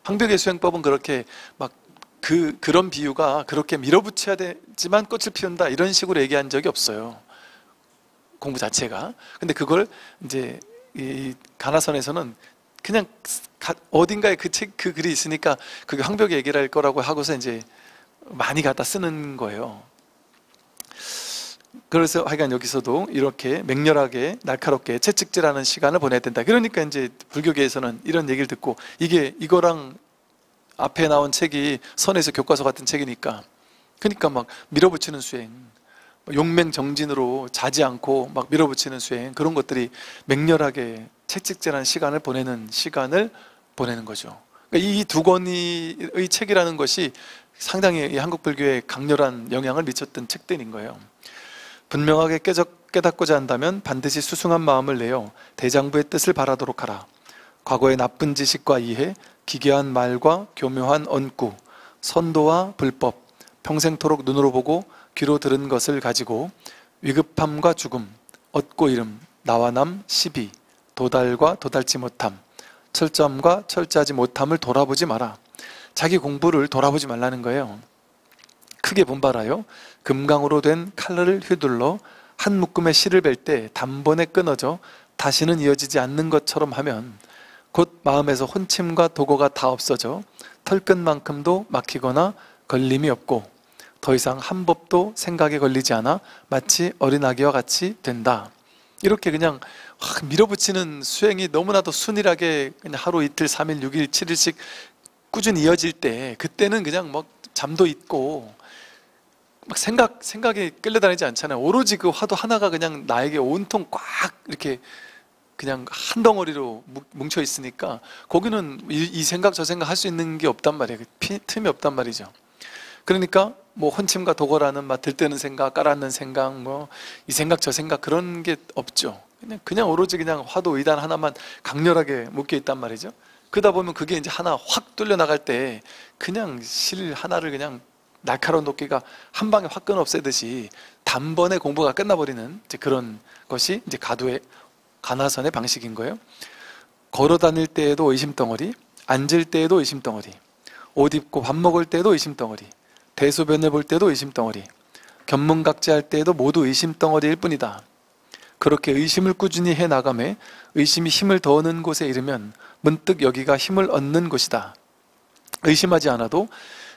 황벽의 수행법은 그렇게 막 그런 비유가 그렇게 밀어붙여야 되지만 꽃을 피운다, 이런 식으로 얘기한 적이 없어요, 공부 자체가. 근데 그걸 이제 이 가나선에서는 그냥 어딘가에 그 글이 있으니까 그게 황벽의 얘기를 할 거라고 하고서 이제 많이 갖다 쓰는 거예요. 그래서 하여간 여기서도 이렇게 맹렬하게 날카롭게 채찍질하는 시간을 보내야 된다. 그러니까 이제 불교계에서는 이런 얘기를 듣고, 이거랑 앞에 나온 책이 선에서 교과서 같은 책이니까, 그러니까 막 밀어붙이는 수행, 용맹정진으로 자지 않고 막 밀어붙이는 수행, 그런 것들이 맹렬하게 채찍질하는 시간을 보내는 거죠. 그러니까 이 두 권의 책이라는 것이 상당히 한국 불교에 강렬한 영향을 미쳤던 책들인 거예요. 분명하게 깨닫고자 한다면 반드시 수승한 마음을 내어 대장부의 뜻을 바라도록 하라. 과거의 나쁜 지식과 이해, 기괴한 말과 교묘한 언구, 선도와 불법, 평생토록 눈으로 보고 귀로 들은 것을 가지고 위급함과 죽음, 얻고 이름, 나와 남, 시비, 도달과 도달치 못함, 철저함과 철저하지 못함을 돌아보지 마라. 자기 공부를 돌아보지 말라는 거예요. 크게 분발하여 금강으로 된 칼날을 휘둘러 한 묶음의 실을 벨 때 단번에 끊어져 다시는 이어지지 않는 것처럼 하면 곧 마음에서 혼침과 도고가 다 없어져 털끝만큼도 막히거나 걸림이 없고 더 이상 한 법도 생각에 걸리지 않아 마치 어린아기와 같이 된다. 이렇게 그냥 확 밀어붙이는 수행이 너무나도 순일하게 그냥 하루 이틀 3일 6일 7일씩 꾸준히 이어질 때, 그때는 그냥 뭐 잠도 있고 막 생각에 끌려다니지 않잖아요. 오로지 그 화두 하나가 그냥 나에게 온통 꽉 이렇게 그냥 한 덩어리로 뭉쳐 있으니까 거기는 이 생각 저 생각 할 수 있는 게 없단 말이에요. 틈이 없단 말이죠. 그러니까 뭐 혼침과 도거라는 막 들뜨는 생각, 깔아앉는 생각, 뭐 이 생각 저 생각 그런 게 없죠. 그냥 오로지 그냥 화두 의단 하나만 강렬하게 묶여 있단 말이죠. 그러다 보면 그게 이제 하나 확 뚫려 나갈 때 그냥 실 하나를 그냥 날카로운 도끼가 한 방에 확 끊어 없애듯이 단번에 공부가 끝나버리는 이제 그런 것이 이제 가나선의 방식인 거예요. 걸어 다닐 때에도 의심덩어리, 앉을 때에도 의심덩어리, 옷 입고 밥 먹을 때도 의심덩어리, 대소변을 볼 때도 의심덩어리, 견문각지할 때에도 모두 의심덩어리일 뿐이다. 그렇게 의심을 꾸준히 해나가매 의심이 힘을 더 얻는 곳에 이르면 문득 여기가 힘을 얻는 곳이다. 의심하지 않아도,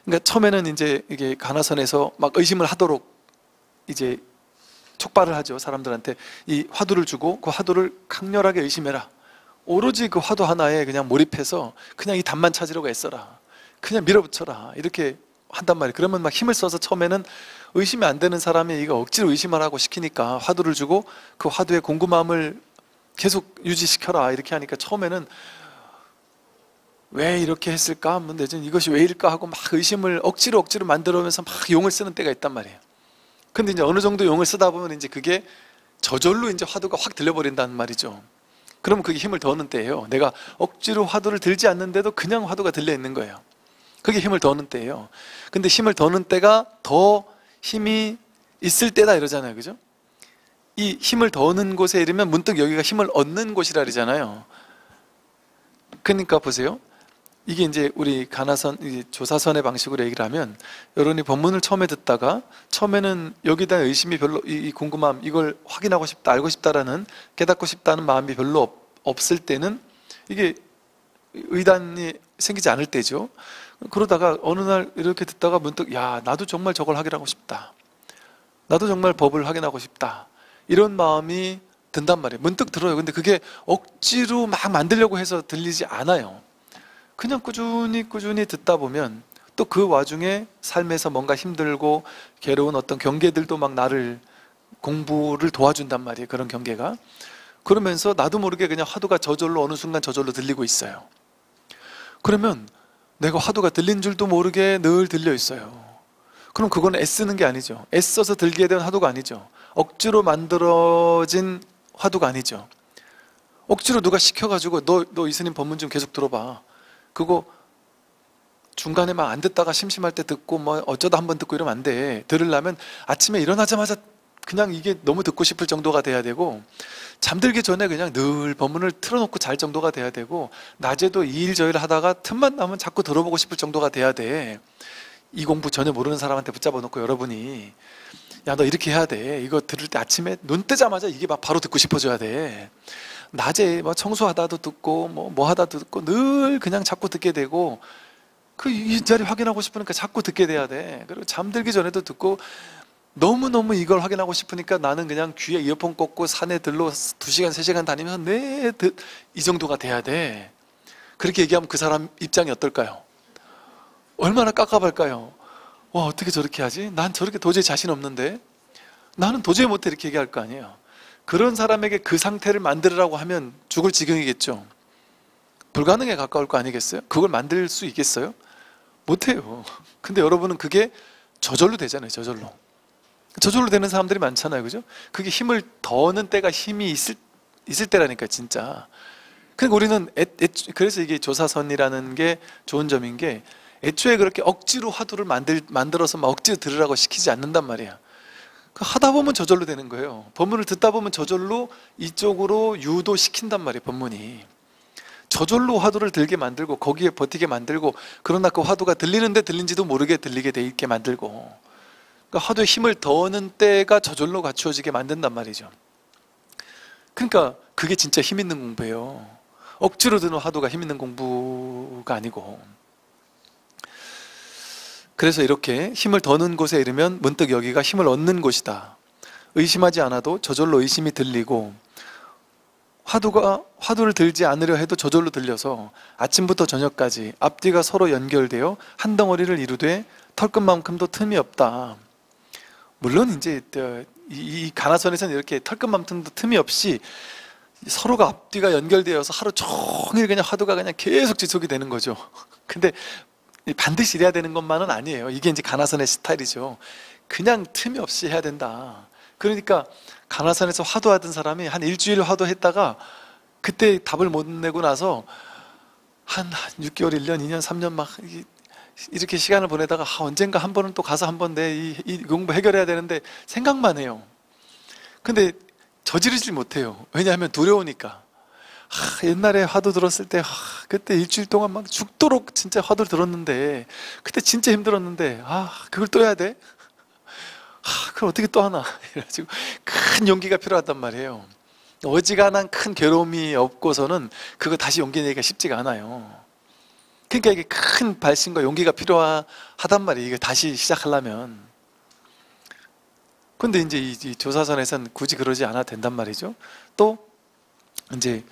그러니까 처음에는 이제 이게 가나선에서 막 의심을 하도록 이제 촉발을 하죠. 사람들한테 이 화두를 주고 그 화두를 강렬하게 의심해라. 오로지 그 화두 하나에 그냥 몰입해서 그냥 이 답만 찾으려고 애써라. 그냥 밀어붙여라. 이렇게 한단 말이에요. 그러면 막 힘을 써서 처음에는 의심이 안 되는 사람이 이거 억지로 의심하라고 시키니까 화두를 주고 그 화두의 궁금함을 계속 유지시켜라. 이렇게 하니까 처음에는 왜 이렇게 했을까? 내지는 이것이 왜일까? 하고 막 의심을 억지로 만들어오면서 막 용을 쓰는 때가 있단 말이에요. 근데 이제 어느 정도 용을 쓰다 보면 이제 그게 저절로 이제 화두가 확 들려버린다는 말이죠. 그러면 그게 힘을 더 얻는 때예요. 내가 억지로 화두를 들지 않는데도 그냥 화두가 들려 있는 거예요. 그게 힘을 더 얻는 때예요. 근데 힘을 더 얻는 때가 더 힘이 있을 때다 이러잖아요. 그죠? 이 힘을 더 얻는 곳에 이르면 문득 여기가 힘을 얻는 곳이라 그러잖아요. 그러니까 보세요. 이게 이제 우리 가나선, 조사선의 방식으로 얘기를 하면, 여러분이 법문을 처음에 듣다가 처음에는 여기에 대한 의심이 별로, 이 궁금함, 이걸 확인하고 싶다, 알고 싶다라는, 깨닫고 싶다는 마음이 별로 없을 때는 이게 의단이 생기지 않을 때죠. 그러다가 어느 날 이렇게 듣다가 문득 야, 나도 정말 저걸 확인하고 싶다, 나도 정말 법을 확인하고 싶다, 이런 마음이 든단 말이에요. 문득 들어요. 근데 그게 억지로 막 만들려고 해서 들리지 않아요. 그냥 꾸준히 듣다 보면 또 그 와중에 삶에서 뭔가 힘들고 괴로운 어떤 경계들도 막 나를 공부를 도와준단 말이에요. 그런 경계가. 그러면서 나도 모르게 그냥 화두가 저절로 어느 순간 저절로 들리고 있어요. 그러면 내가 화두가 들린 줄도 모르게 늘 들려 있어요. 그럼 그건 애쓰는 게 아니죠. 애써서 들게 된 화두가 아니죠. 억지로 만들어진 화두가 아니죠. 억지로 누가 시켜가지고 너 이스님 법문 좀 계속 들어봐. 그거 중간에 막 안 듣다가 심심할 때 듣고 뭐 어쩌다 한번 듣고 이러면 안 돼. 들으려면 아침에 일어나자마자 그냥 이게 너무 듣고 싶을 정도가 돼야 되고, 잠들기 전에 그냥 늘 법문을 틀어놓고 잘 정도가 돼야 되고, 낮에도 이 일 저 일 하다가 틈만 나면 자꾸 들어보고 싶을 정도가 돼야 돼. 이 공부 전혀 모르는 사람한테 붙잡아 놓고 여러분이 야, 너 이렇게 해야 돼. 이거 들을 때 아침에 눈 뜨자마자 이게 막 바로 듣고 싶어져야 돼. 낮에 뭐 청소하다도 듣고 뭐 하다도 듣고 늘 그냥 자꾸 듣게 되고, 그 이 자리 확인하고 싶으니까 자꾸 듣게 돼야 돼. 그리고 잠들기 전에도 듣고, 너무너무 이걸 확인하고 싶으니까 나는 그냥 귀에 이어폰 꽂고 산에 들러 2시간 3시간 다니면서 이 정도가 돼야 돼. 그렇게 얘기하면 그 사람 입장이 어떨까요? 얼마나 깝깝할까요? 와, 어떻게 저렇게 하지? 난 저렇게 도저히 자신 없는데, 나는 도저히 못해, 이렇게 얘기할 거 아니에요. 그런 사람에게 그 상태를 만들으라고 하면 죽을 지경이겠죠. 불가능에 가까울 거 아니겠어요? 그걸 만들 수 있겠어요? 못해요. 근데 여러분은 그게 저절로 되잖아요. 저절로 되는 사람들이 많잖아요. 그죠? 그게 힘을 더는 때가 힘이 있을 때라니까, 진짜. 그러니까 우리는 그래서 이게 조사선이라는 게 좋은 점인 게, 애초에 그렇게 억지로 화두를 만들어서 막 억지로 들으라고 시키지 않는단 말이야. 하다 보면 저절로 되는 거예요. 법문을 듣다 보면 저절로 이쪽으로 유도시킨단 말이에요. 법문이 저절로 화두를 들게 만들고 거기에 버티게 만들고, 그러나 그 화두가 들리는데 들린지도 모르게 들리게 돼 있게 만들고, 그러니까 화두에 힘을 더 얻는 때가 저절로 갖추어지게 만든단 말이죠. 그러니까 그게 진짜 힘 있는 공부예요. 억지로 드는 화두가 힘 있는 공부가 아니고. 그래서 이렇게 힘을 더 넣는 곳에 이르면 문득 여기가 힘을 얻는 곳이다. 의심하지 않아도 저절로 의심이 들리고, 화두를 들지 않으려 해도 저절로 들려서 아침부터 저녁까지 앞뒤가 서로 연결되어 한 덩어리를 이루되 털끝만큼도 틈이 없다. 물론 이제 이 가나선에서는 이렇게 털끝만큼도 틈이 없이 서로가 앞뒤가 연결되어서 하루 종일 그냥 화두가 그냥 계속 지속이 되는 거죠. 근데 반드시 이래야 되는 것만은 아니에요. 이게 이제 가나선의 스타일이죠. 그냥 틈이 없이 해야 된다. 그러니까 가나선에서 화두하던 사람이 한 일주일 화두했다가 그때 답을 못 내고 나서 한 6개월, 1년, 2년, 3년 막 이렇게 시간을 보내다가 언젠가 한 번은 또 가서 한 번 이 공부 해결해야 되는데 생각만 해요. 근데 저지르질 못해요. 왜냐하면 두려우니까. 옛날에 화두 들었을 때 그때 일주일 동안 막 죽도록 진짜 화두를 들었는데 그때 진짜 힘들었는데 그걸 또 해야 돼? 그걸 어떻게 또 하나? 이래가지고 큰 용기가 필요하단 말이에요. 어지간한 큰 괴로움이 없고서는 그거 다시 용기 내기가 쉽지가 않아요. 그러니까 이게 큰 발심과 용기가 필요하단 말이에요. 이거 다시 시작하려면. 근데 이제 이 조사선에서는 굳이 그러지 않아도 된단 말이죠. 또 이제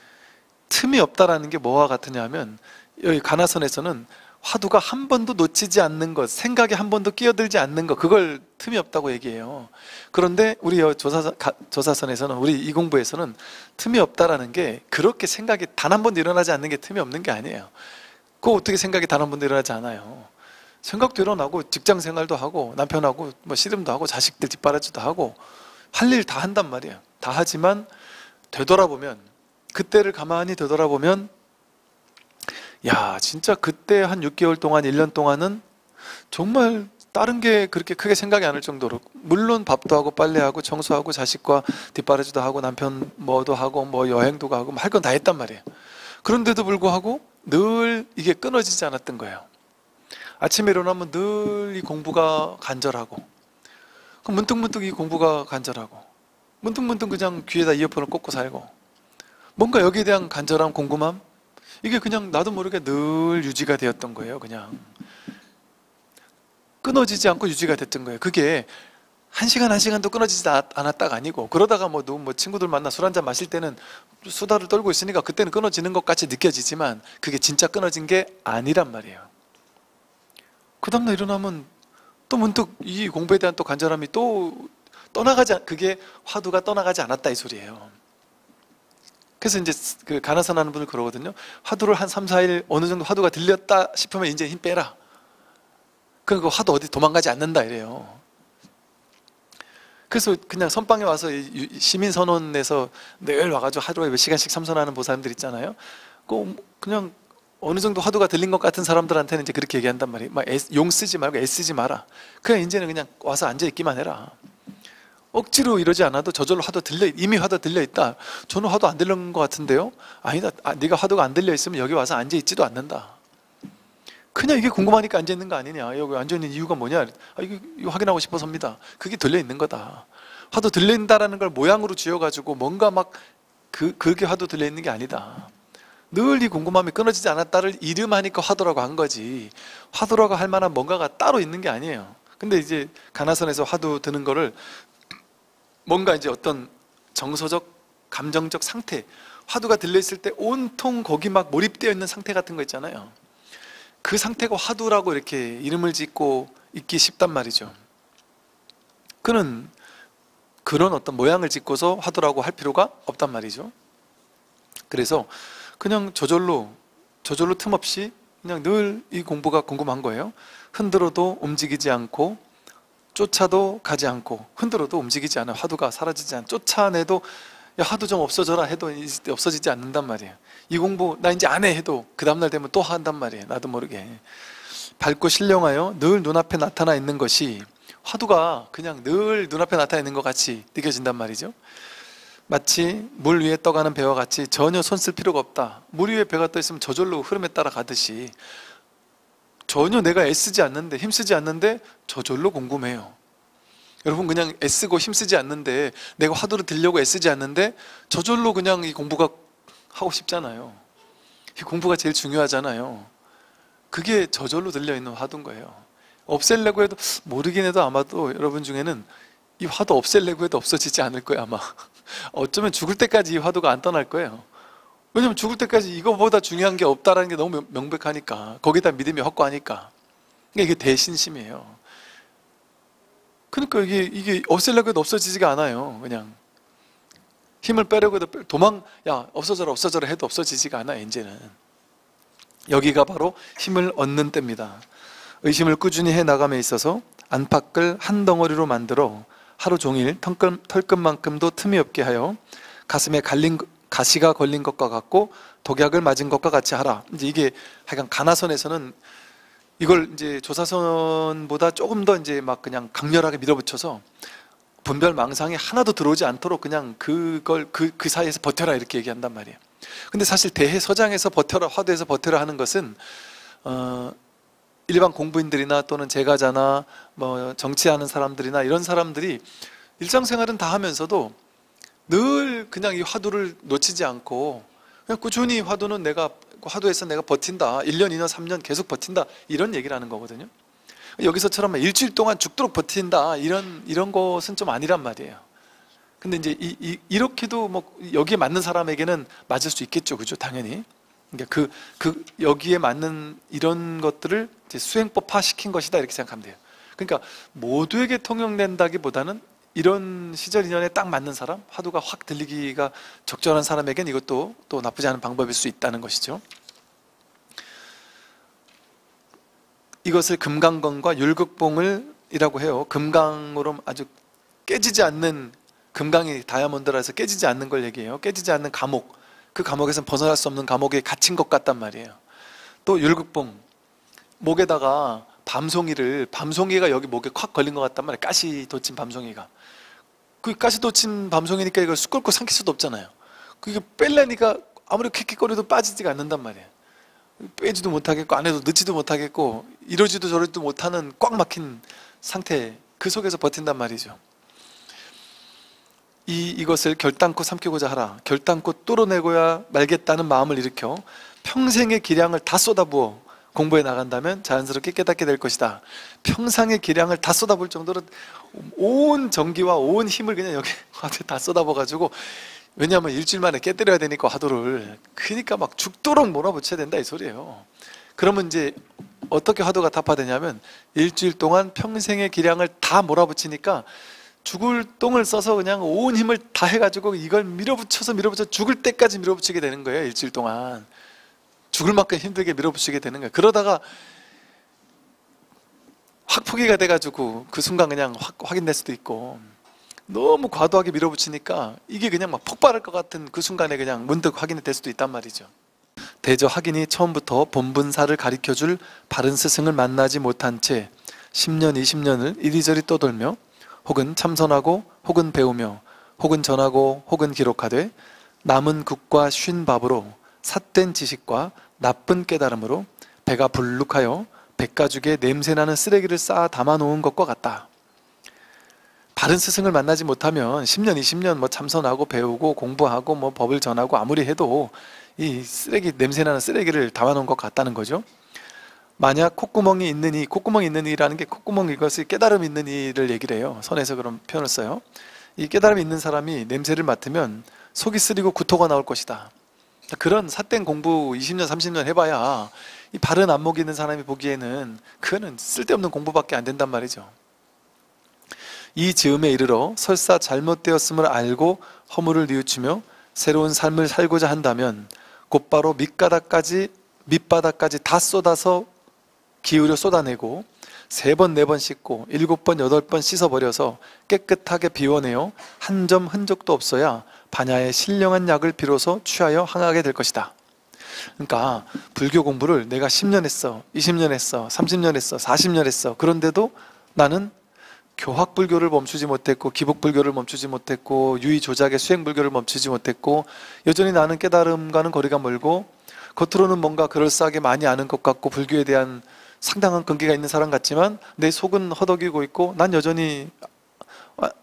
틈이 없다라는 게 뭐와 같으냐면 여기 가나선에서는 화두가 한 번도 놓치지 않는 것, 생각에 한 번도 끼어들지 않는 것, 그걸 틈이 없다고 얘기해요. 그런데 우리 조사선에서는, 우리 이 공부에서는 틈이 없다라는 게 그렇게 생각이 단 한 번도 일어나지 않는 게 틈이 없는 게 아니에요. 그거 어떻게 생각이 단 한 번도 일어나지 않아요. 생각도 일어나고 직장 생활도 하고 남편하고 뭐 씨름도 하고 자식들 뒷바라지도 하고 할 일 다 한단 말이에요. 다 하지만 되돌아보면, 그때를 가만히 되돌아보면 야, 진짜 그때 한 6개월 동안, 1년 동안은 정말 다른 게 그렇게 크게 생각이 안 날 정도로, 물론 밥도 하고 빨래하고 청소하고 자식과 뒷바라지도 하고 남편 뭐도 하고 뭐 여행도 가고 할 건 다 했단 말이에요. 그런데도 불구하고 늘 이게 끊어지지 않았던 거예요. 아침에 일어나면 늘 이 공부가 간절하고, 그럼 문득문득 이 공부가 간절하고, 문득문득 그냥 귀에다 이어폰을 꽂고 살고, 뭔가 여기에 대한 간절함, 궁금함, 이게 그냥 나도 모르게 늘 유지가 되었던 거예요. 그냥 끊어지지 않고 유지가 됐던 거예요. 그게 한 시간도 끊어지지 않았다가 아니고, 그러다가 뭐 친구들 만나 술 한잔 마실 때는 수다를 떨고 있으니까 그때는 끊어지는 것 같이 느껴지지만 그게 진짜 끊어진 게 아니란 말이에요. 그 다음날 일어나면 또 문득 이 공부에 대한 또 간절함이 또 그게 화두가 떠나가지 않았다 이 소리예요. 그래서 이제 그 가나선 하는 분들 그러거든요. 화두를 한 3, 4일 어느 정도 화두가 들렸다 싶으면 이제 힘 빼라. 그러니까 화두 어디 도망가지 않는다 이래요. 그래서 그냥 선방에 와서 시민선언에서 늘 와가지고 하루에 몇 시간씩 참선하는 보살님들 있잖아요. 그냥 어느 정도 화두가 들린 것 같은 사람들한테는 이제 그렇게 얘기한단 말이에요. 막 용 쓰지 말고 애쓰지 마라. 그냥 이제는 그냥 와서 앉아있기만 해라. 억지로 이러지 않아도 저절로 이미 화두 들려있다. 저는 화두 안 들린 것 같은데요? 아니다. 네가 화두가 안 들려있으면 여기 와서 앉아있지도 않는다. 그냥 이게 궁금하니까 앉아있는 거 아니냐. 여기 앉아있는 이유가 뭐냐. 이거 확인하고 싶어서입니다. 그게 들려있는 거다. 화두 들린다라는 걸 모양으로 쥐어가지고 뭔가 막 그렇게 화두 들려있는 게 아니다. 늘 이 궁금함이 끊어지지 않았다를 이름하니까 화두라고 한 거지, 화두라고 할 만한 뭔가가 따로 있는 게 아니에요. 근데 이제 가나선에서 화두 드는 거를 뭔가 이제 어떤 정서적, 감정적 상태, 화두가 들려있을 때 온통 거기 막 몰입되어 있는 상태 같은 거 있잖아요. 그 상태가 화두라고 이렇게 이름을 짓고 있기 쉽단 말이죠. 그는 그런 어떤 모양을 짓고서 화두라고 할 필요가 없단 말이죠. 그래서 그냥 저절로 틈없이 그냥 늘 이 공부가 궁금한 거예요. 흔들어도 움직이지 않고, 쫓아도 가지 않고, 흔들어도 움직이지 않아. 화두가 사라지지 않아. 쫓아내도 야 화두 좀 없어져라 해도 없어지지 않는단 말이에요. 이 공부 나 이제 안 해 해도 그 다음날 되면 또 한단 말이에요. 나도 모르게 밝고 신령하여 늘 눈앞에 나타나 있는 것이, 화두가 그냥 늘 눈앞에 나타나 있는 것 같이 느껴진단 말이죠. 마치 물 위에 떠가는 배와 같이 전혀 손 쓸 필요가 없다. 물 위에 배가 떠 있으면 저절로 흐름에 따라 가듯이 전혀 내가 애쓰지 않는데, 힘쓰지 않는데 저절로 궁금해요. 여러분 그냥 애쓰고 힘쓰지 않는데, 내가 화두를 들려고 애쓰지 않는데 저절로 그냥 이 공부가 하고 싶잖아요. 이 공부가 제일 중요하잖아요. 그게 저절로 들려있는 화두인 거예요. 없애려고 해도, 모르긴 해도 아마도 여러분 중에는 이 화두 없애려고 해도 없어지지 않을 거예요 아마. 어쩌면 죽을 때까지 이 화두가 안 떠날 거예요. 왜냐면 죽을 때까지 이거보다 중요한 게 없다라는 게 너무 명백하니까, 거기다 믿음이 확고하니까. 그러니까 이게 대신심이에요. 그러니까 이게 없애려고 해도 없어지지가 않아요. 그냥 힘을 빼려고 해도 야 없어져라 해도 없어지지가 않아요. 이제는 여기가 바로 힘을 얻는 때입니다. 의심을 꾸준히 해나감에 있어서 안팎을 한 덩어리로 만들어 하루 종일 털끝만큼도 틈이 없게 하여 가슴에 가시가 걸린 것과 같고 독약을 맞은 것과 같이 하라. 이제 이게 하여간 가나선에서는 이걸 이제 조사선보다 조금 더 이제 막 그냥 강렬하게 밀어붙여서 분별 망상이 하나도 들어오지 않도록 그냥 그걸 그 사이에서 버텨라 이렇게 얘기한단 말이에요. 근데 사실 대해서장에서 버텨라, 화두에서 버텨라 하는 것은 일반 공부인들이나 또는 제가자나 뭐 정치하는 사람들이나 이런 사람들이 일상생활은 다 하면서도 늘 그냥 이 화두를 놓치지 않고 그냥 꾸준히 화두에서 내가 버틴다, 1년, 2년, 3년 계속 버틴다, 이런 얘기를 하는 거거든요. 여기서처럼 일주일 동안 죽도록 버틴다, 이런 것은 좀 아니란 말이에요. 근데 이제 이렇게도 뭐 여기에 맞는 사람에게는 맞을 수 있겠죠, 그죠? 당연히. 그러니까 여기에 맞는 이런 것들을 이제 수행법화 시킨 것이다, 이렇게 생각하면 돼요. 그러니까 모두에게 통용된다기보다는 이런 시절 인연에 딱 맞는 사람, 화두가 확 들리기가 적절한 사람에겐 이것도 또 나쁘지 않은 방법일 수 있다는 것이죠. 이것을 금강건과 율극봉을이라고 해요. 금강으로 아주 깨지지 않는, 금강이 다이아몬드라서 깨지지 않는 걸 얘기해요. 깨지지 않는 감옥, 그 감옥에서는 벗어날 수 없는 감옥에 갇힌 것 같단 말이에요. 또 율극봉, 목에다가 밤송이가 여기 목에 콱 걸린 것 같단 말이에요. 가시 돋친 밤송이가. 그 가시 돋친 밤송이니까 이걸 쑥 꿇고 삼킬 수도 없잖아요. 그게 뺄래니까 아무리 킥킥거려도 빠지지가 않는단 말이에요. 빼지도 못하겠고 안에도 넣지도 못하겠고 이러지도 저러지도 못하는 꽉 막힌 상태, 그 속에서 버틴단 말이죠. 이것을 결단코 삼키고자 하라. 결단코 뚫어내고야 말겠다는 마음을 일으켜 평생의 기량을 다 쏟아부어 공부해 나간다면 자연스럽게 깨닫게 될 것이다. 평생의 기량을 다 쏟아부을 정도로 온 정기와 온 힘을 그냥 여기 화두에 다 쏟아부어가지고, 왜냐하면 일주일 만에 깨뜨려야 되니까 화두를, 그러니까 막 죽도록 몰아붙여야 된다 이 소리예요. 그러면 이제 어떻게 화두가 타파되냐면 일주일 동안 평생의 기량을 다 몰아붙이니까 죽을 똥을 써서 그냥 온 힘을 다 해가지고 이걸 밀어붙여 죽을 때까지 밀어붙이게 되는 거예요. 일주일 동안 죽을 만큼 힘들게 밀어붙이게 되는 거예요. 그러다가 확 포기가 돼가지고 그 순간 그냥 확인될 수도 있고, 너무 과도하게 밀어붙이니까 이게 그냥 막 폭발할 것 같은 그 순간에 그냥 문득 확인이 될 수도 있단 말이죠. 대저 학인이 처음부터 본분사를 가르쳐줄 바른 스승을 만나지 못한 채 10년, 20년을 이리저리 떠돌며 혹은 참선하고 혹은 배우며 혹은 전하고 혹은 기록하되 남은 국과 쉰 밥으로 삿된 지식과 나쁜 깨달음으로 배가 불룩하여 백가죽에 냄새나는 쓰레기를 쌓아 담아놓은 것과 같다. 바른 스승을 만나지 못하면 10년, 20년 뭐 참선하고 배우고 공부하고 뭐 법을 전하고 아무리 해도 이 냄새나는 쓰레기를 담아놓은 것 같다는 거죠. 만약 콧구멍이 있는 이라는 게 이것이 깨달음이 있는 이를 얘기를 해요. 선에서 그런 표현을 써요. 이 깨달음이 있는 사람이 냄새를 맡으면 속이 쓰리고 구토가 나올 것이다. 그런 삿된 공부 20년, 30년 해봐야 이 바른 안목이 있는 사람이 보기에는 그거는 쓸데없는 공부밖에 안 된단 말이죠. 이 즈음에 이르러 설사 잘못되었음을 알고 허물을 뉘우치며 새로운 삶을 살고자 한다면 곧바로 밑바닥까지 다 쏟아서 기울여 쏟아내고 3번, 4번 씻고 7번, 8번 씻어버려서 깨끗하게 비워내어 한 점 흔적도 없어야 반야의 신령한 약을 비로소 취하여 항하게 될 것이다. 그러니까 불교 공부를 내가 10년 했어, 20년 했어, 30년 했어, 40년 했어. 그런데도 나는 교학불교를 멈추지 못했고 기복불교를 멈추지 못했고 유의조작의 수행불교를 멈추지 못했고 여전히 나는 깨달음과는 거리가 멀고 겉으로는 뭔가 그럴싸하게 많이 아는 것 같고 불교에 대한 상당한 근기가 있는 사람 같지만 내 속은 허덕이고 있고 난 여전히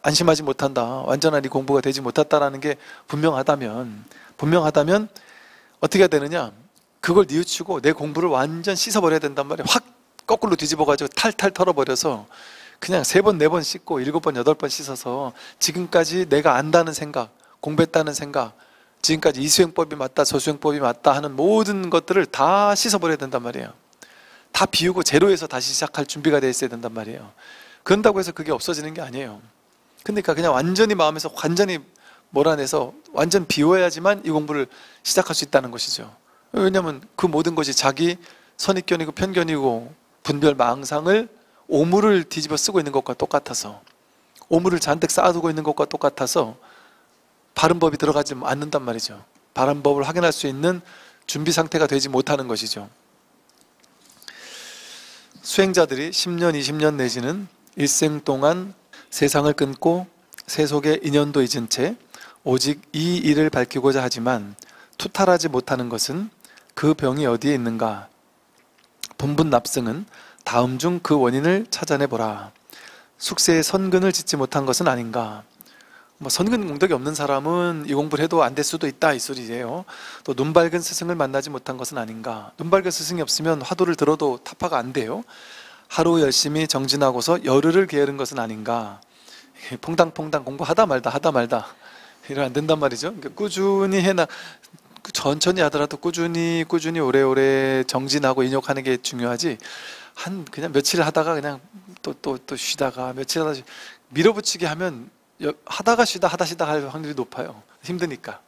안심하지 못한다, 완전한 이 공부가 되지 못했다라는 게 분명하다면 어떻게 해야 되느냐, 그걸 뉘우치고 내 공부를 완전 씻어버려야 된단 말이에요. 확 거꾸로 뒤집어가지고 탈탈 털어버려서 그냥 3번, 4번 씻고 7번, 8번 씻어서 지금까지 내가 안다는 생각, 공부했다는 생각, 지금까지 이 수행법이 맞다, 저 수행법이 맞다 하는 모든 것들을 다 씻어버려야 된단 말이에요. 다 비우고 제로에서 다시 시작할 준비가 되어 있어야 된단 말이에요. 그런다고 해서 그게 없어지는 게 아니에요. 그러니까 그냥 완전히 마음에서 완전히 몰아내서 완전 비워야지만 이 공부를 시작할 수 있다는 것이죠. 왜냐하면 그 모든 것이 자기 선입견이고 편견이고 분별 망상을 오물을 뒤집어 쓰고 있는 것과 똑같아서, 오물을 잔뜩 쌓아두고 있는 것과 똑같아서 바른 법이 들어가지 않는단 말이죠. 바른 법을 확인할 수 있는 준비 상태가 되지 못하는 것이죠. 수행자들이 10년, 20년 내지는 일생 동안 세상을 끊고 세속의 인연도 잊은 채 오직 이 일을 밝히고자 하지만 투탈하지 못하는 것은 그 병이 어디에 있는가? 분분납승은 다음 중 그 원인을 찾아내보라. 숙세에 선근을 짓지 못한 것은 아닌가? 선근 공덕이 없는 사람은 이 공부를 해도 안 될 수도 있다, 이 소리예요. 또 눈 밝은 스승을 만나지 못한 것은 아닌가? 눈 밝은 스승이 없으면 화두를 들어도 타파가 안 돼요. 하루 열심히 정진하고서 열흘을 게으른 것은 아닌가? 퐁당퐁당 공부하다 말다 이러면 안 된단 말이죠. 그러니까 꾸준히 해나, 천천히 하더라도 꾸준히 오래오래 정진하고 인욕하는 게 중요하지, 그냥 며칠 하다가 그냥 또 쉬다가 며칠 하다가 밀어붙이게 하면 하다가 쉬다 할 확률이 높아요. 힘드니까.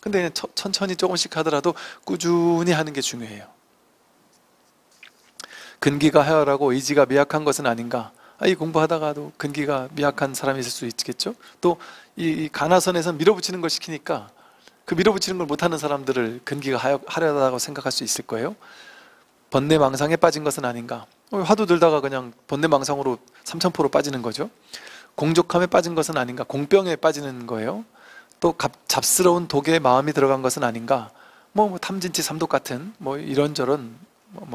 근데 그냥 천천히 조금씩 하더라도 꾸준히 하는 게 중요해요. 근기가 하열하고 의지가 미약한 것은 아닌가? 이 공부하다가도 근기가 미약한 사람이 있을 수 있겠죠? 또 이 가나선에서 밀어붙이는 걸 시키니까 그 밀어붙이는 걸 못하는 사람들을 근기가 하려다고 생각할 수 있을 거예요. 번뇌망상에 빠진 것은 아닌가? 화두 들다가 그냥 번뇌망상으로 삼천포로 빠지는 거죠. 공족함에 빠진 것은 아닌가? 공병에 빠지는 거예요. 또 잡스러운 독에 마음이 들어간 것은 아닌가? 탐진치 삼독 같은 이런저런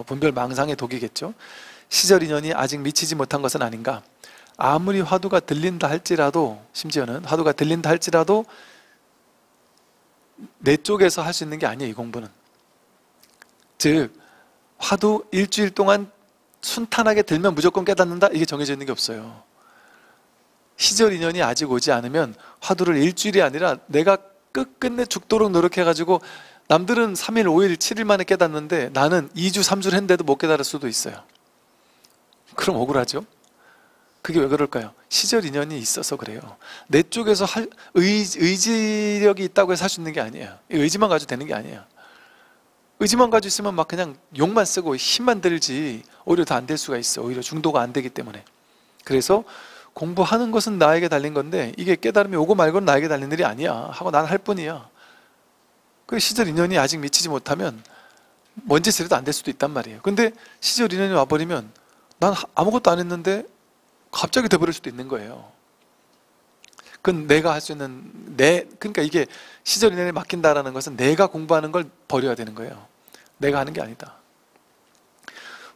분별망상의 독이겠죠. 시절 인연이 아직 미치지 못한 것은 아닌가? 아무리 화두가 들린다 할지라도, 심지어는 화두가 들린다 할지라도 내 쪽에서 할 수 있는 게 아니에요, 이 공부는. 즉 화두 일주일 동안 순탄하게 들면 무조건 깨닫는다, 이게 정해져 있는 게 없어요. 시절 인연이 아직 오지 않으면 화두를 일주일이 아니라 내가 끝끝내 죽도록 노력해가지고, 남들은 3일, 5일, 7일 만에 깨닫는데 나는 2주, 3주를 했는데도 못 깨달을 수도 있어요. 그럼 억울하죠? 그게 왜 그럴까요? 시절 인연이 있어서 그래요. 내 쪽에서 의지력이 있다고 해서 할 수 있는 게 아니에요. 의지만 가지고 되는 게 아니에요. 의지만 가지고 있으면 막 그냥 욕만 쓰고 힘만 들지 오히려 더 안 될 수가 있어. 오히려 중도가 안 되기 때문에. 그래서 공부하는 것은 나에게 달린 건데, 이게 깨달음이 오고 말고는 나에게 달린 일이 아니야 하고 난 할 뿐이야. 그 시절 인연이 아직 미치지 못하면 뭔 짓을 해도 안 될 수도 있단 말이에요. 근데 시절 인연이 와버리면 난 아무것도 안 했는데 갑자기 돼버릴 수도 있는 거예요. 그건 내가 할 수 있는, 그러니까 이게 시절 인연에 맡긴다라는 것은 내가 공부하는 걸 버려야 되는 거예요. 내가 하는 게 아니다.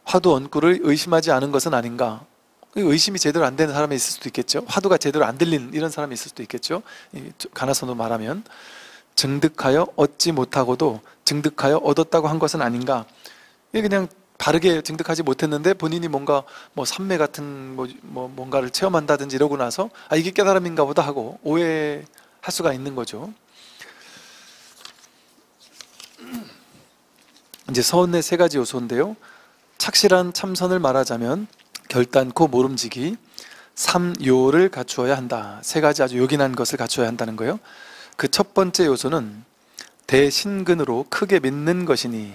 화두 언구를 의심하지 않은 것은 아닌가? 의심이 제대로 안 되는 사람이 있을 수도 있겠죠. 화두가 제대로 안 들리는 이런 사람이 있을 수도 있겠죠. 가나선으로 말하면 증득하여 얻지 못하고도 증득하여 얻었다고 한 것은 아닌가? 이게 그냥 바르게 증득하지 못했는데 본인이 뭔가 삼매 같은 뭔가를 체험한다든지 이러고 나서 이게 깨달음인가 보다 하고 오해할 수가 있는 거죠. 이제 서원의 세 가지 요소인데요. 착실한 참선을 말하자면 결단코 모름지기, 삼요를 갖추어야 한다. 세 가지 아주 요긴한 것을 갖추어야 한다는 거예요. 그 첫 번째 요소는 대신근으로 크게 믿는 것이니,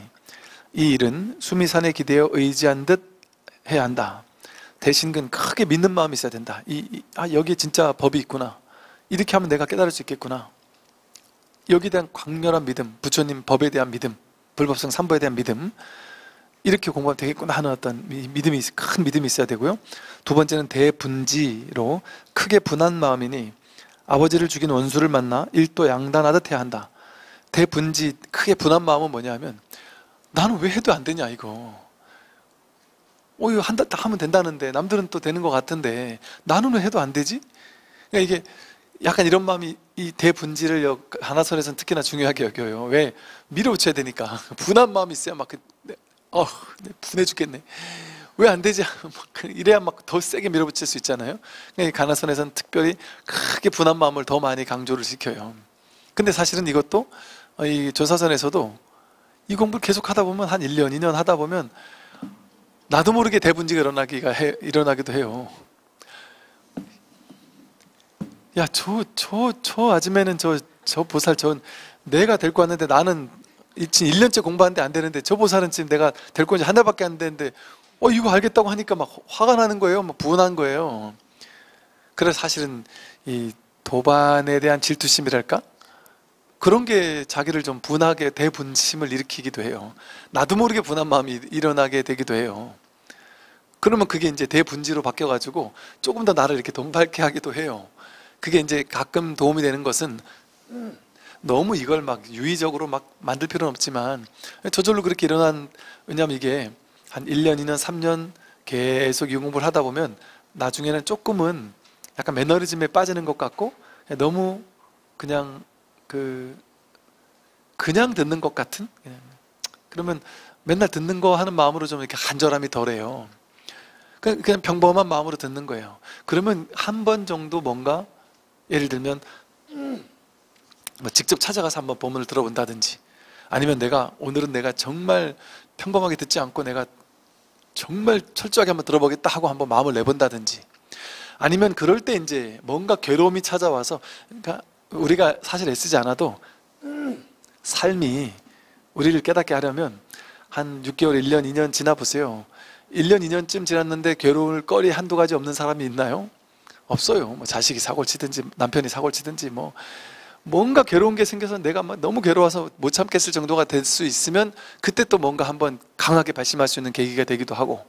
이 일은 수미산에 기대어 의지한 듯 해야 한다. 대신근, 크게 믿는 마음이 있어야 된다. 여기 진짜 법이 있구나. 이렇게 하면 내가 깨달을 수 있겠구나. 여기에 대한 강렬한 믿음, 부처님 법에 대한 믿음, 불법성 삼보에 대한 믿음, 이렇게 공부하면 되겠구나 하는 어떤 믿음이, 큰 믿음이 있어야 되고요. 두 번째는 대분지로 크게 분한 마음이니, 아버지를 죽인 원수를 만나 일도 양단하듯 해야 한다. 대분지, 크게 분한 마음은 뭐냐 하면, 나는 왜 해도 안 되냐 이거. 이거 하면 된다는데, 남들은 또 되는 것 같은데 나는 왜 해도 안 되지? 그러니까 이게 약간 이런 마음이, 이 대분지를 가나선에서는 특히나 중요하게 여겨요. 왜? 밀어붙여야 되니까. 분한 마음이 있어야 분해 죽겠네. 왜 안 되지? 이래야 막 더 세게 밀어붙일 수 있잖아요. 그러니까 가나선에서는 특별히 크게 분한 마음을 더 많이 강조를 시켜요. 근데 사실은 이것도 이 조사선에서도 이 공부를 계속 하다 보면 한 1년, 2년 하다 보면 나도 모르게 대분지가 일어나기도 해요. 야, 저 아줌매는 저 보살, 내가 데리고 왔는데 나는 지금 1년째 공부하는데 안 되는데 저 보살은 지금 내가 데리고 온 지 한 달밖에 안 됐는데 이거 알겠다고 하니까 막 화가 나는 거예요. 막 분한 거예요. 그래서 사실은 이 도반에 대한 질투심이랄까? 그런 게 자기를 좀 분하게 대분심을 일으키기도 해요. 나도 모르게 분한 마음이 일어나게 되기도 해요. 그러면 그게 이제 대분지로 바뀌어가지고 조금 더 나를 이렇게 돈밟게 하기도 해요. 그게 이제 가끔 도움이 되는 것은 너무 이걸 막 유의적으로 막 만들 필요는 없지만 저절로 그렇게 왜냐하면 이게 한 1년, 2년, 3년 계속 이 공부를 하다 보면 나중에는 조금은 약간 매너리즘에 빠지는 것 같고 너무 그냥 그냥 듣는 것 같은? 그러면 맨날 듣는 거 하는 마음으로 좀 이렇게 간절함이 덜해요. 그냥 평범한 마음으로 듣는 거예요. 그러면 한 번 정도 뭔가 예를 들면 뭐 직접 찾아가서 한번 법문을 들어본다든지 아니면 오늘은 내가 정말 평범하게 듣지 않고 내가 정말 철저하게 한번 들어보겠다 하고 한번 마음을 내본다든지 아니면 그럴 때 이제 뭔가 괴로움이 찾아와서 그러니까 우리가 사실 애쓰지 않아도 삶이 우리를 깨닫게 하려면 한 6개월, 1년, 2년 지나 보세요. 1년, 2년쯤 지났는데 괴로울 거리 한두 가지 없는 사람이 있나요? 없어요. 뭐 자식이 사고를 치든지 남편이 사고를 치든지 뭔가 괴로운 게 생겨서 내가 막 너무 괴로워서 못 참겠을 정도가 될 수 있으면 그때 또 뭔가 한번 강하게 발심할 수 있는 계기가 되기도 하고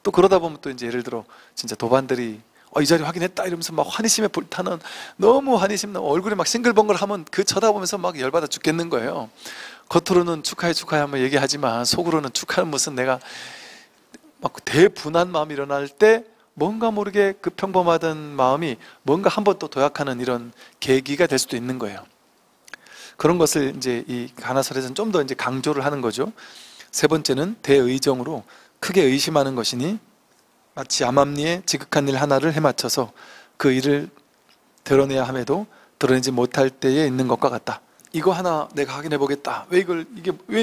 또 그러다 보면 또 이제 예를 들어 진짜 도반들이 이 자리 확인했다 이러면서 막 환희심에 불타는 너무 환희심 얼굴이 막 싱글벙글하면 그 쳐다보면서 막 열받아 죽겠는 거예요. 겉으로는 축하해 한번 얘기하지만 속으로는 축하는 무슨 내가 막 대분한 마음이 일어날 때 뭔가 모르게 그 평범하던 마음이 뭔가 한번 또 도약하는 이런 계기가 될 수도 있는 거예요. 그런 것을 이제 이 가나설에서는 좀 더 이제 강조를 하는 거죠. 세 번째는 대의정으로 크게 의심하는 것이니 마치 암암리에 지극한 일 하나를 해맞춰서 그 일을 드러내야 함에도 드러내지 못할 때에 있는 것과 같다. 이거 하나 내가 확인해 보겠다. 왜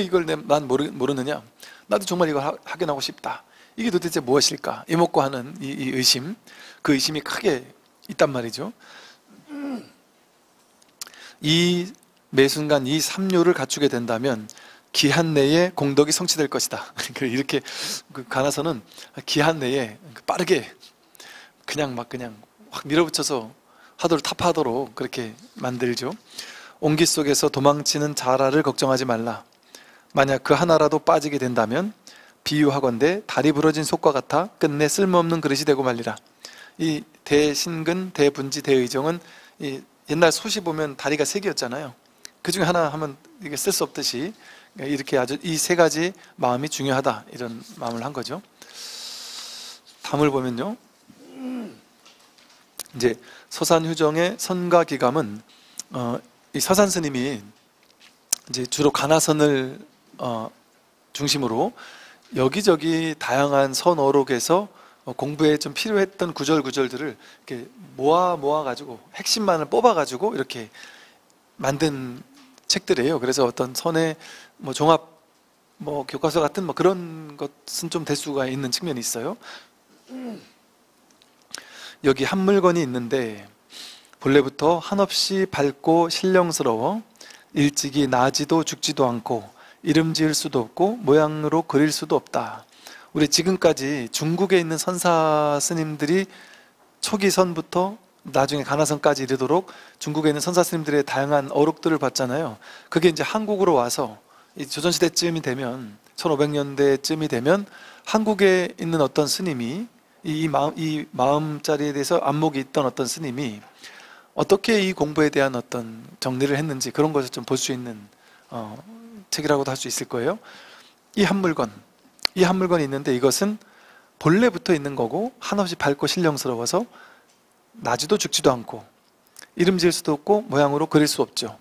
이걸 난 모르느냐? 나도 정말 이걸 확인하고 싶다. 이게 도대체 무엇일까? 이목구 하는 이 의심, 그 의심이 크게 있단 말이죠. 이 매순간 이 삼요를 갖추게 된다면 기한 내에 공덕이 성취될 것이다. 이렇게 가나서는 기한 내에 빠르게 그냥 확 밀어붙여서 화두를 타파하도록 그렇게 만들죠. 옹기 속에서 도망치는 자라를 걱정하지 말라. 만약 그 하나라도 빠지게 된다면 비유하건대 다리 부러진 속과 같아 끝내 쓸모없는 그릇이 되고 말리라. 이 대신근, 대분지, 대의정은 이 옛날 솥이 보면 다리가 세 개였잖아요. 그 중에 하나 하면 이게 쓸 수 없듯이 이렇게 아주 이 세 가지 마음이 중요하다 이런 마음을 한 거죠. 담을 보면요, 이제 서산휴정의 선가기감은 이 서산 스님이 이제 주로 가나선을 중심으로 여기저기 다양한 선어록에서 공부에 좀 필요했던 구절들을 이렇게 모아가지고 핵심만을 뽑아가지고 이렇게 만든 책들이에요. 그래서 어떤 선의 종합 교과서 같은 그런 것은 좀 될 수가 있는 측면이 있어요. 여기 한 물건이 있는데 본래부터 한없이 밝고 신령스러워 일찍이 나지도 죽지도 않고 이름 지을 수도 없고 모양으로 그릴 수도 없다. 우리 지금까지 중국에 있는 선사 스님들이 초기선부터 나중에 가나선까지 이르도록 중국에 있는 선사 스님들의 다양한 어록들을 봤잖아요. 그게 이제 한국으로 와서 이 조선시대쯤이 되면 1500년대쯤이 되면 한국에 있는 어떤 스님이 이 마음자리에 대해서 안목이 있던 어떤 스님이 어떻게 이 공부에 대한 어떤 정리를 했는지 그런 것을 좀 볼 수 있는 책이라고도 할 수 있을 거예요. 이 한 물건이 있는데 이것은 본래부터 있는 거고 한없이 밝고 신령스러워서 나지도 죽지도 않고 이름 지을 수도 없고 모양으로 그릴 수 없죠.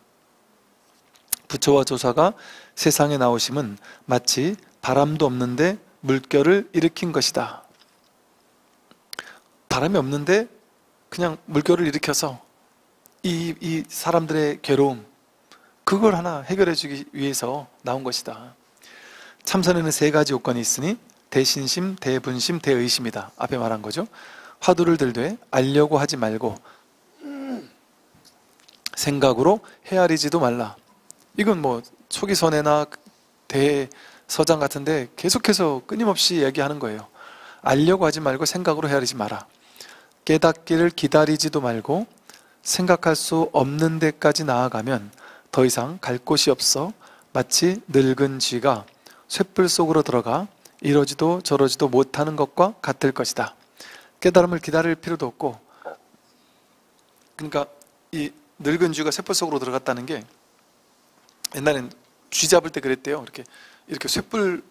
부처와 조사가 세상에 나오심은 마치 바람도 없는데 물결을 일으킨 것이다. 바람이 없는데 그냥 물결을 일으켜서 이 사람들의 괴로움, 그걸 하나 해결해 주기 위해서 나온 것이다. 참선에는 세 가지 요건이 있으니 대신심, 대분심, 대의심이다. 앞에 말한 거죠. 화두를 들되 알려고 하지 말고 생각으로 헤아리지도 말라. 이건 뭐 초기 선회나 대서장 같은데 계속해서 끊임없이 얘기하는 거예요. 알려고 하지 말고 생각으로 헤아리지 마라. 깨닫기를 기다리지도 말고 생각할 수 없는 데까지 나아가면 더 이상 갈 곳이 없어 마치 늙은 쥐가 쇳불 속으로 들어가 이러지도 저러지도 못하는 것과 같을 것이다. 깨달음을 기다릴 필요도 없고, 그러니까 이 늙은 쥐가 쇳불 속으로 들어갔다는 게, 옛날엔 쥐 잡을 때 그랬대요. 이렇게 쇳불,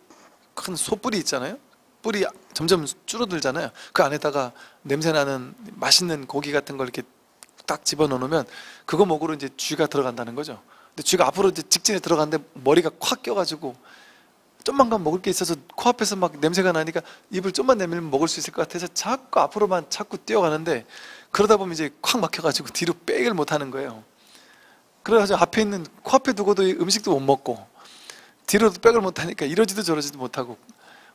큰 소뿔이 있잖아요. 뿔이 점점 줄어들잖아요. 그 안에다가 냄새나는 맛있는 고기 같은 걸 이렇게 딱 집어넣으면 그거 먹으러 이제 쥐가 들어간다는 거죠. 근데 쥐가 앞으로 이제 직진에 들어갔는데 머리가 콱 껴가지고 좀만 가면 먹을 게 있어서 코앞에서 막 냄새가 나니까 입을 좀만 내밀면 먹을 수 있을 것 같아서 자꾸 앞으로만 자꾸 뛰어가는데, 그러다 보면 이제 콱 막혀가지고 뒤로 빼기를 못하는 거예요. 그래가지고 앞에 있는, 코앞에 두고도 음식도 못 먹고 뒤로도 백을 못하니까 이러지도 저러지도 못하고,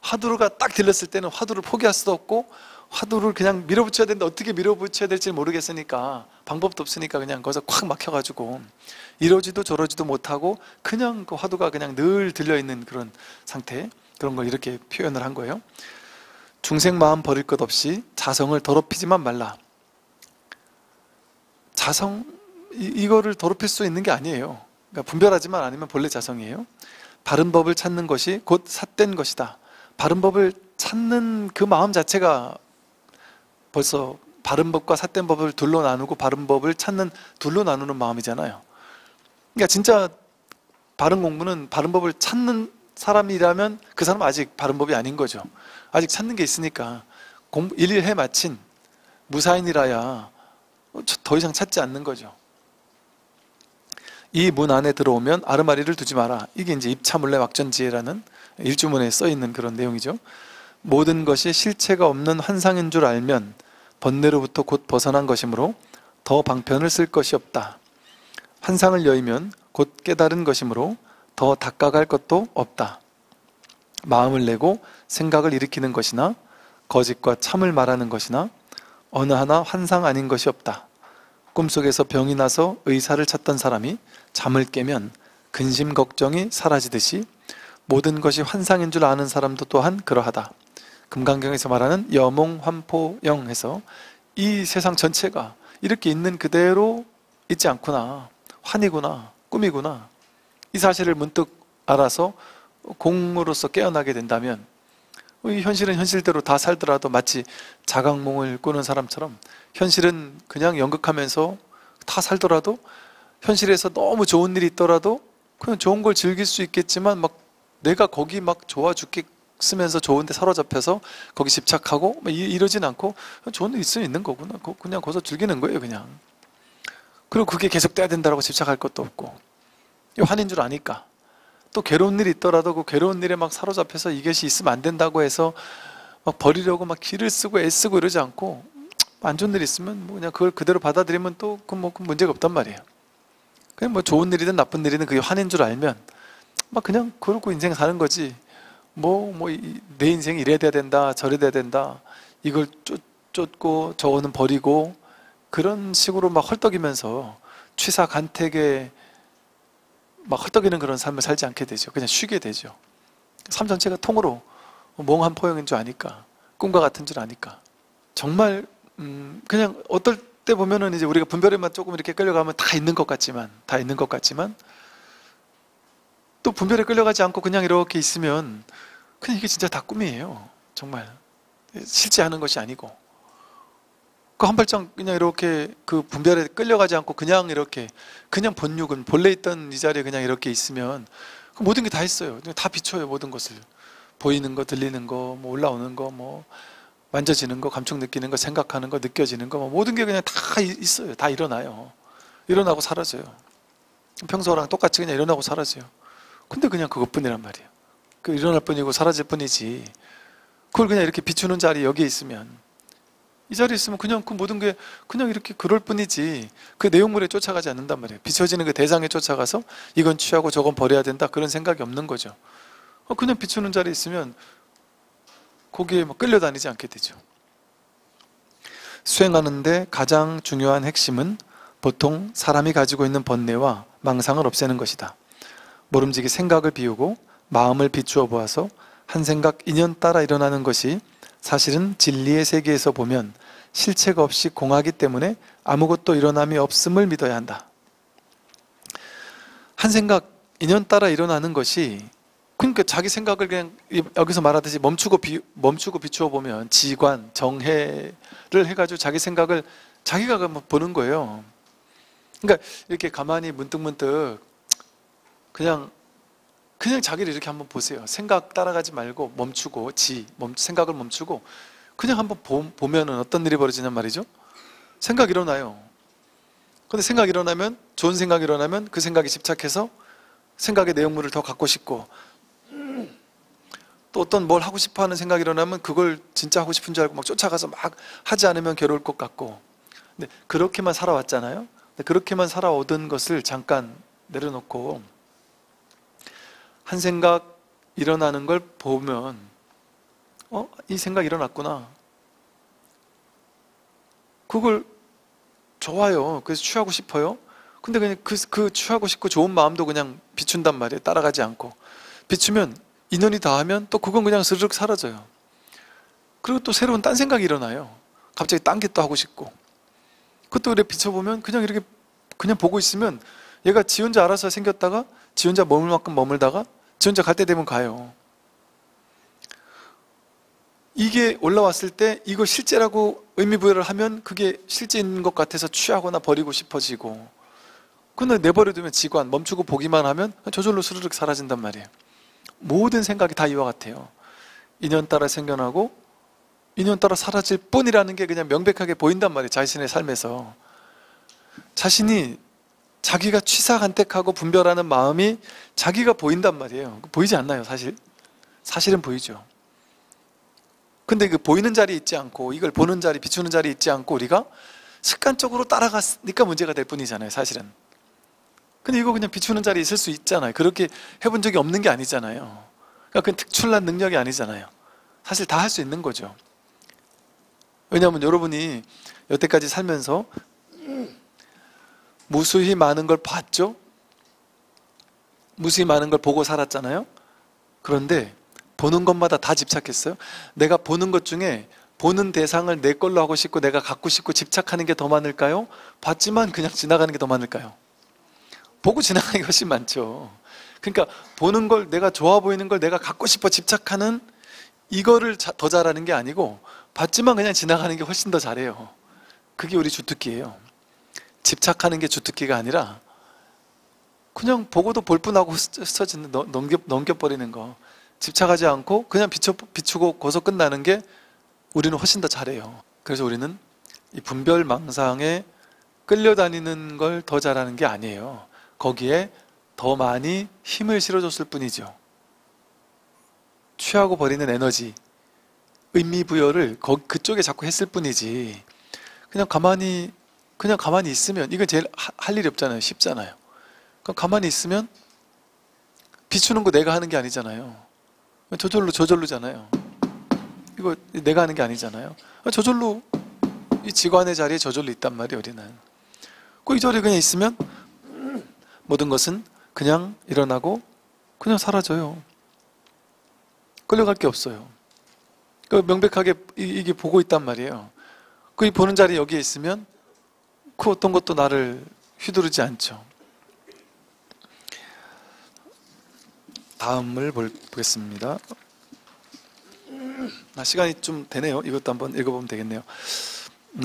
화두가 딱 들렸을 때는 화두를 포기할 수도 없고 화두를 그냥 밀어붙여야 되는데 어떻게 밀어붙여야 될지 모르겠으니까, 방법도 없으니까 그냥 거기서 콱 막혀가지고 이러지도 저러지도 못하고 그냥 그 화두가 그냥 늘 들려있는 그런 상태, 그런 걸 이렇게 표현을 한 거예요. 중생 마음 버릴 것 없이 자성을 더럽히지만 말라. 자성, 이거를 더럽힐 수 있는 게 아니에요. 그러니까 분별하지만 않으면 본래 자성이에요. 바른 법을 찾는 것이 곧 삿된 것이다. 바른 법을 찾는 그 마음 자체가 벌써 바른 법과 삿된 법을 둘로 나누고 바른 법을 찾는 둘로 나누는 마음이잖아요. 그러니까 진짜 바른 공부는 바른 법을 찾는 사람이라면 그 사람은 아직 바른 법이 아닌 거죠. 아직 찾는 게 있으니까 공부 일일해 마친 무사인이라야 더 이상 찾지 않는 거죠. 이 문 안에 들어오면 아르마리를 두지 마라. 이게 이제 입차물레 막전지혜라는 일주문에 써 있는 그런 내용이죠. 모든 것이 실체가 없는 환상인 줄 알면 번뇌로부터 곧 벗어난 것이므로 더 방편을 쓸 것이 없다. 환상을 여의면 곧 깨달은 것이므로 더 닦아갈 것도 없다. 마음을 내고 생각을 일으키는 것이나 거짓과 참을 말하는 것이나 어느 하나 환상 아닌 것이 없다. 꿈속에서 병이 나서 의사를 찾던 사람이 잠을 깨면 근심 걱정이 사라지듯이 모든 것이 환상인 줄 아는 사람도 또한 그러하다. 금강경에서 말하는 여몽환포영에서 이 세상 전체가 이렇게 있는 그대로 있지 않구나, 환이구나, 꿈이구나, 이 사실을 문득 알아서 공으로서 깨어나게 된다면, 이 현실은 현실대로 다 살더라도 마치 자각몽을 꾸는 사람처럼 현실은 그냥 연극하면서 다 살더라도, 현실에서 너무 좋은 일이 있더라도 그냥 좋은 걸 즐길 수 있겠지만 막 내가 거기 막 좋아 죽겠으면서 좋은데 사로잡혀서 거기 집착하고 이러진 않고 좋은 일 있으면 있는 거구나, 그냥 거기서 즐기는 거예요 그냥. 그리고 그게 계속돼야 된다고 집착할 것도 없고, 환인 줄 아니까. 또 괴로운 일이 있더라도 그 괴로운 일에 막 사로잡혀서 이것이 있으면 안 된다고 해서 막 버리려고 막 기를 쓰고 애쓰고 이러지 않고, 안 좋은 일 있으면 뭐 그냥 그걸 그대로 받아들이면 또 그 문제가 없단 말이에요. 그냥 뭐 좋은 일이든 나쁜 일이든 그게 환인 줄 알면 막 그냥 그러고 인생 사는 거지. 내 인생이 이래야 된다, 저래야 된다, 이걸 쫓고 저거는 버리고 그런 식으로 막 헐떡이면서 취사간택에 막 헐떡이는 그런 삶을 살지 않게 되죠. 그냥 쉬게 되죠. 삶 전체가 통으로 몽한 포영인 줄 아니까, 꿈과 같은 줄 아니까. 정말 그냥 어떨 때 보면은 이제 우리가 분별에만 조금 이렇게 끌려가면 다 있는 것 같지만 또 분별에 끌려가지 않고 그냥 이렇게 있으면 그냥 이게 진짜 다 꿈이에요. 정말 실제 하는 것이 아니고, 그 한 발짝 그냥 이렇게 그 분별에 끌려가지 않고 그냥 이렇게 그냥 본육은 본래 있던 이 자리에 그냥 이렇게 있으면 모든 게 다 있어요. 다 비춰요. 모든 것을, 보이는 거, 들리는 거, 뭐 올라오는 거, 뭐 만져지는 거, 감촉 느끼는 거, 생각하는 거, 느껴지는 거, 뭐 모든 게 그냥 다 있어요. 다 일어나요. 일어나고 사라져요. 평소랑 똑같이 그냥 일어나고 사라져요. 근데 그냥 그것뿐이란 말이에요. 그 일어날 뿐이고 사라질 뿐이지, 그걸 그냥 이렇게 비추는 자리 여기에 있으면 이 자리에 있으면 그냥 그 모든 게 그냥 이렇게 그럴 뿐이지 그 내용물에 쫓아가지 않는단 말이에요. 비춰지는 그 대상에 쫓아가서 이건 취하고 저건 버려야 된다 그런 생각이 없는 거죠. 그냥 비추는 자리에 있으면 거기에 막 끌려다니지 않게 되죠. 수행하는데 가장 중요한 핵심은 보통 사람이 가지고 있는 번뇌와 망상을 없애는 것이다. 모름지기 생각을 비우고 마음을 비추어 보아서 한 생각 인연 따라 일어나는 것이 사실은 진리의 세계에서 보면 실체가 없이 공하기 때문에 아무것도 일어남이 없음을 믿어야 한다. 한 생각 인연 따라 일어나는 것이 그러니까 자기 생각을 그냥 여기서 말하듯이 멈추고 비추어 보면 지관, 정해를 해가지고 자기 생각을 자기가 보는 거예요. 그러니까 이렇게 가만히 문득문득 그냥 자기를 이렇게 한번 보세요. 생각 따라가지 말고 멈추고 생각을 멈추고 그냥 한번 보면은 어떤 일이 벌어지냔 말이죠. 생각이 일어나요. 근데 생각이 일어나면 좋은 생각이 일어나면 그 생각에 집착해서 생각의 내용물을 더 갖고 싶고 또 어떤 뭘 하고 싶어 하는 생각이 일어나면 그걸 진짜 하고 싶은 줄 알고 막 쫓아가서 막 하지 않으면 괴로울 것 같고 근데 그렇게만 살아왔잖아요. 근데 그렇게만 살아오던 것을 잠깐 내려놓고 한 생각 일어나는 걸 보면 이 생각 일어났구나. 그걸 좋아요. 그래서 취하고 싶어요. 근데 그냥 그 취하고 싶고 좋은 마음도 그냥 비춘단 말이에요. 따라가지 않고. 비추면 인연이 닿으면 또 그건 그냥 스르륵 사라져요. 그리고 또 새로운 딴 생각이 일어나요. 갑자기 딴 게 또 하고 싶고. 그것도 이렇게 비춰보면 그냥 이렇게 그냥 보고 있으면 얘가 지 혼자 알아서 생겼다가 지 혼자 머물 만큼 머물다가 지 혼자 갈 때 되면 가요. 이게 올라왔을 때 이거 실제라고 의미부여를 하면 그게 실제인 것 같아서 취하거나 버리고 싶어지고 근데 내버려두면 지관, 멈추고 보기만 하면 저절로 스르륵 사라진단 말이에요. 모든 생각이 다 이와 같아요. 인연 따라 생겨나고 인연 따라 사라질 뿐이라는 게 그냥 명백하게 보인단 말이에요. 자신의 삶에서 자신이 자기가 취사간택하고 분별하는 마음이 자기가 보인단 말이에요. 보이지 않나요? 사실은 보이죠. 근데 그 보이는 자리에 있지 않고 이걸 보는 자리, 비추는 자리에 있지 않고 우리가 습관적으로 따라가니까 문제가 될 뿐이잖아요. 사실은. 근데 이거 그냥 비추는 자리에 있을 수 있잖아요. 그렇게 해본 적이 없는 게 아니잖아요. 그러니까 그건 특출난 능력이 아니잖아요. 사실 다 할 수 있는 거죠. 왜냐하면 여러분이 여태까지 살면서 무수히 많은 걸 봤죠? 무수히 많은 걸 보고 살았잖아요? 그런데 보는 것마다 다 집착했어요? 내가 보는 것 중에 보는 대상을 내 걸로 하고 싶고 내가 갖고 싶고 집착하는 게 더 많을까요? 봤지만 그냥 지나가는 게 더 많을까요? 보고 지나가는 게 훨씬 많죠. 그러니까 보는 걸 내가 좋아 보이는 걸 내가 갖고 싶어 집착하는 이거를 더 잘하는 게 아니고 봤지만 그냥 지나가는 게 훨씬 더 잘해요. 그게 우리 주특기예요. 집착하는 게 주특기가 아니라 그냥 보고도 볼 뿐하고 스쳐지는 넘겨버리는 거. 집착하지 않고 그냥 비추고 거기서 끝나는 게 우리는 훨씬 더 잘해요. 그래서 우리는 이 분별망상에 끌려다니는 걸 더 잘하는 게 아니에요. 거기에 더 많이 힘을 실어줬을 뿐이죠. 취하고 버리는 에너지, 의미부여를 그쪽에 자꾸 했을 뿐이지 그냥 가만히 있으면 이건 제일 할 일이 없잖아요. 쉽잖아요. 그럼 가만히 있으면 비추는 거 내가 하는 게 아니잖아요. 저절로잖아요. 이거 내가 하는 게 아니잖아요. 저절로 이 지관의 자리에 저절로 있단 말이에요. 우리는 이 자리에 그냥 있으면 모든 것은 그냥 일어나고 그냥 사라져요. 끌려갈 게 없어요. 명백하게 이게 보고 있단 말이에요. 그 보는 자리에 여기에 있으면 그 어떤 것도 나를 휘두르지 않죠. 다음을 보겠습니다. 시간이 좀 되네요. 이것도 한번 읽어보면 되겠네요.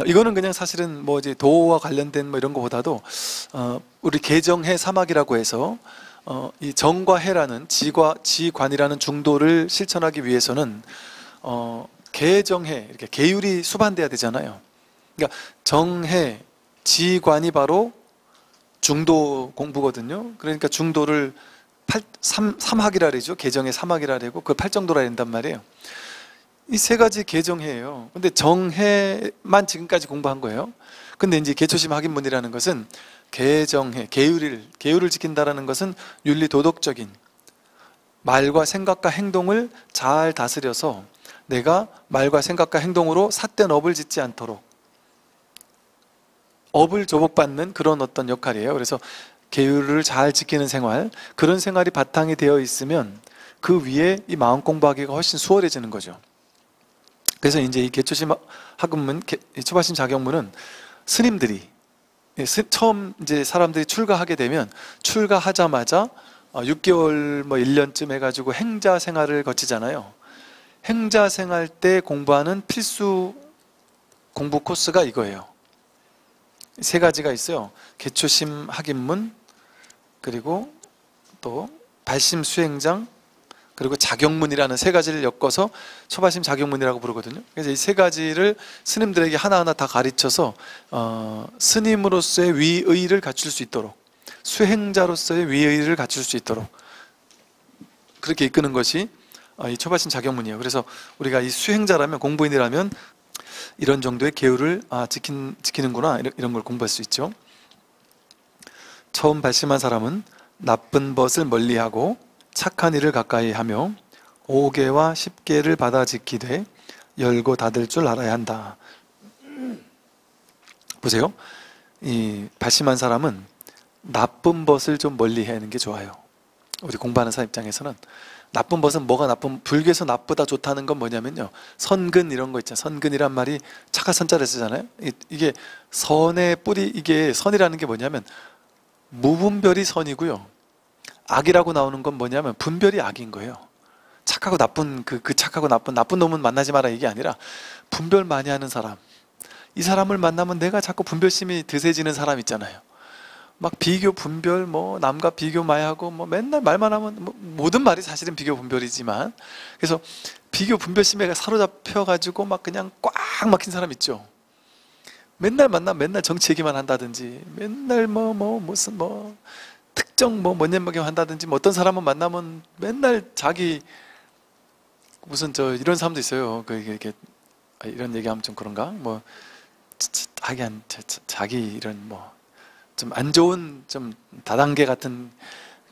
이거는 그냥 사실은 뭐 이제 도와 관련된 뭐 이런 거보다도 우리 개정해 사막이라고 해서 이 정과 해라는 지관이라는 중도를 실천하기 위해서는 개정해 이렇게 계율이 수반돼야 되잖아요. 그러니까 정해 지관이 바로 중도 공부거든요. 그러니까 중도를 삼학이라 그러죠. 개정의 삼학이라 그러고 그걸 팔정도라 한단 말이에요. 이 세 가지 개정해예요. 근데 정해만 지금까지 공부한 거예요. 근데 이제 개초심 학인문이라는 것은 개정해, 계율을 지킨다라는 것은 윤리 도덕적인 말과 생각과 행동을 잘 다스려서 내가 말과 생각과 행동으로 삿된 업을 짓지 않도록 업을 조복받는 그런 어떤 역할이에요. 그래서 계율을 잘 지키는 생활, 그런 생활이 바탕이 되어 있으면 그 위에 이 마음 공부하기가 훨씬 수월해지는 거죠. 그래서 이제 이 개초심 학문문, 초발심 자격문은 스님들이 처음 이제 사람들이 출가하게 되면 출가하자마자 6개월 뭐 1년쯤 해가지고 행자 생활을 거치잖아요. 행자 생활 때 공부하는 필수 공부 코스가 이거예요. 세 가지가 있어요. 개초심 학인문, 그리고 또 발심 수행장, 그리고 자격문이라는 세 가지를 엮어서 초발심 자격문이라고 부르거든요. 그래서 이 세 가지를 스님들에게 하나하나 다 가르쳐서 스님으로서의 위의를 갖출 수 있도록, 수행자로서의 위의를 갖출 수 있도록 그렇게 이끄는 것이 이 초발심 자격문이에요. 그래서 우리가 이 수행자라면, 공부인이라면 이런 정도의 계율을 지키는구나, 이런 걸 공부할 수 있죠. 처음 발심한 사람은 나쁜 것을 멀리하고 착한 일을 가까이 하며 5개와 10개를 받아 지키되 열고 닫을 줄 알아야 한다. 보세요. 이 발심한 사람은 나쁜 것을 좀 멀리 하는 게 좋아요. 우리 공부하는 사람 입장에서는 나쁜 것은 뭐가 불교에서 나쁘다 좋다는 건 뭐냐면요, 선근 이런 거 있잖아요. 선근이란 말이 착한 선자를 쓰잖아요. 이게 선의 뿌리, 이게 선이라는 게 뭐냐면 무분별이 선이고요, 악이라고 나오는 건 뭐냐면 분별이 악인 거예요. 착하고 나쁜, 그 착하고 나쁜 놈은 만나지 마라, 이게 아니라 분별 많이 하는 사람, 이 사람을 만나면 내가 자꾸 분별심이 드세지는 사람 있잖아요. 막 비교 분별, 뭐 남과 비교 많이 하고, 뭐 맨날 말만 하면, 뭐 모든 말이 사실은 비교 분별이지만, 그래서 비교 분별심에 사로잡혀 가지고 막 그냥 꽉 막힌 사람 있죠. 맨날 만나면 맨날 정치 얘기만 한다든지, 맨날 무슨 특정 뭐냐면 한다든지, 뭐 어떤 사람은 만나면 맨날 자기 무슨 이런 사람도 있어요. 이렇게 이런 얘기하면 좀 그런가? 뭐 하긴 자기 이런 뭐 좀 안 좋은 좀 다단계 같은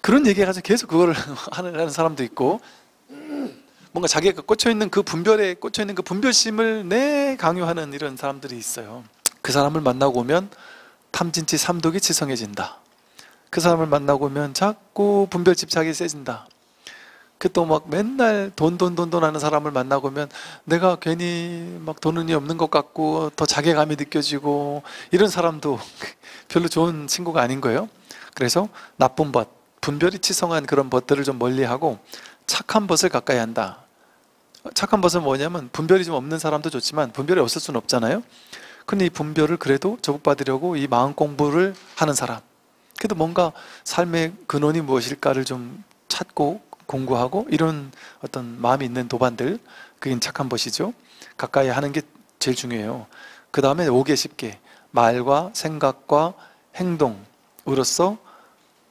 그런 얘기해가지고 계속 그거를 하는 사람도 있고, 뭔가 자기가 꽂혀있는 그 분별심을 강요하는 이런 사람들이 있어요. 그 사람을 만나고 오면 탐진치 삼독이 치성해진다. 그 사람을 만나고 오면 자꾸 분별 집착이 세진다. 그 또 막 맨날 돈 하는 사람을 만나고 오면 내가 괜히 막 돈이 없는 것 같고 더 자괴감이 느껴지고, 이런 사람도 별로 좋은 친구가 아닌 거예요. 그래서 나쁜 벗, 분별이 치성한 그런 벗들을 좀 멀리하고 착한 벗을 가까이 한다. 착한 벗은 뭐냐면 분별이 좀 없는 사람도 좋지만 분별이 없을 수는 없잖아요. 근데 이 분별을 그래도 조복받으려고 이 마음 공부를 하는 사람, 그래도 뭔가 삶의 근원이 무엇일까를 좀 찾고 공부하고 이런 어떤 마음이 있는 도반들, 그게 착한 벗이죠. 가까이 하는 게 제일 중요해요. 그 다음에 5개 10개, 말과 생각과 행동으로서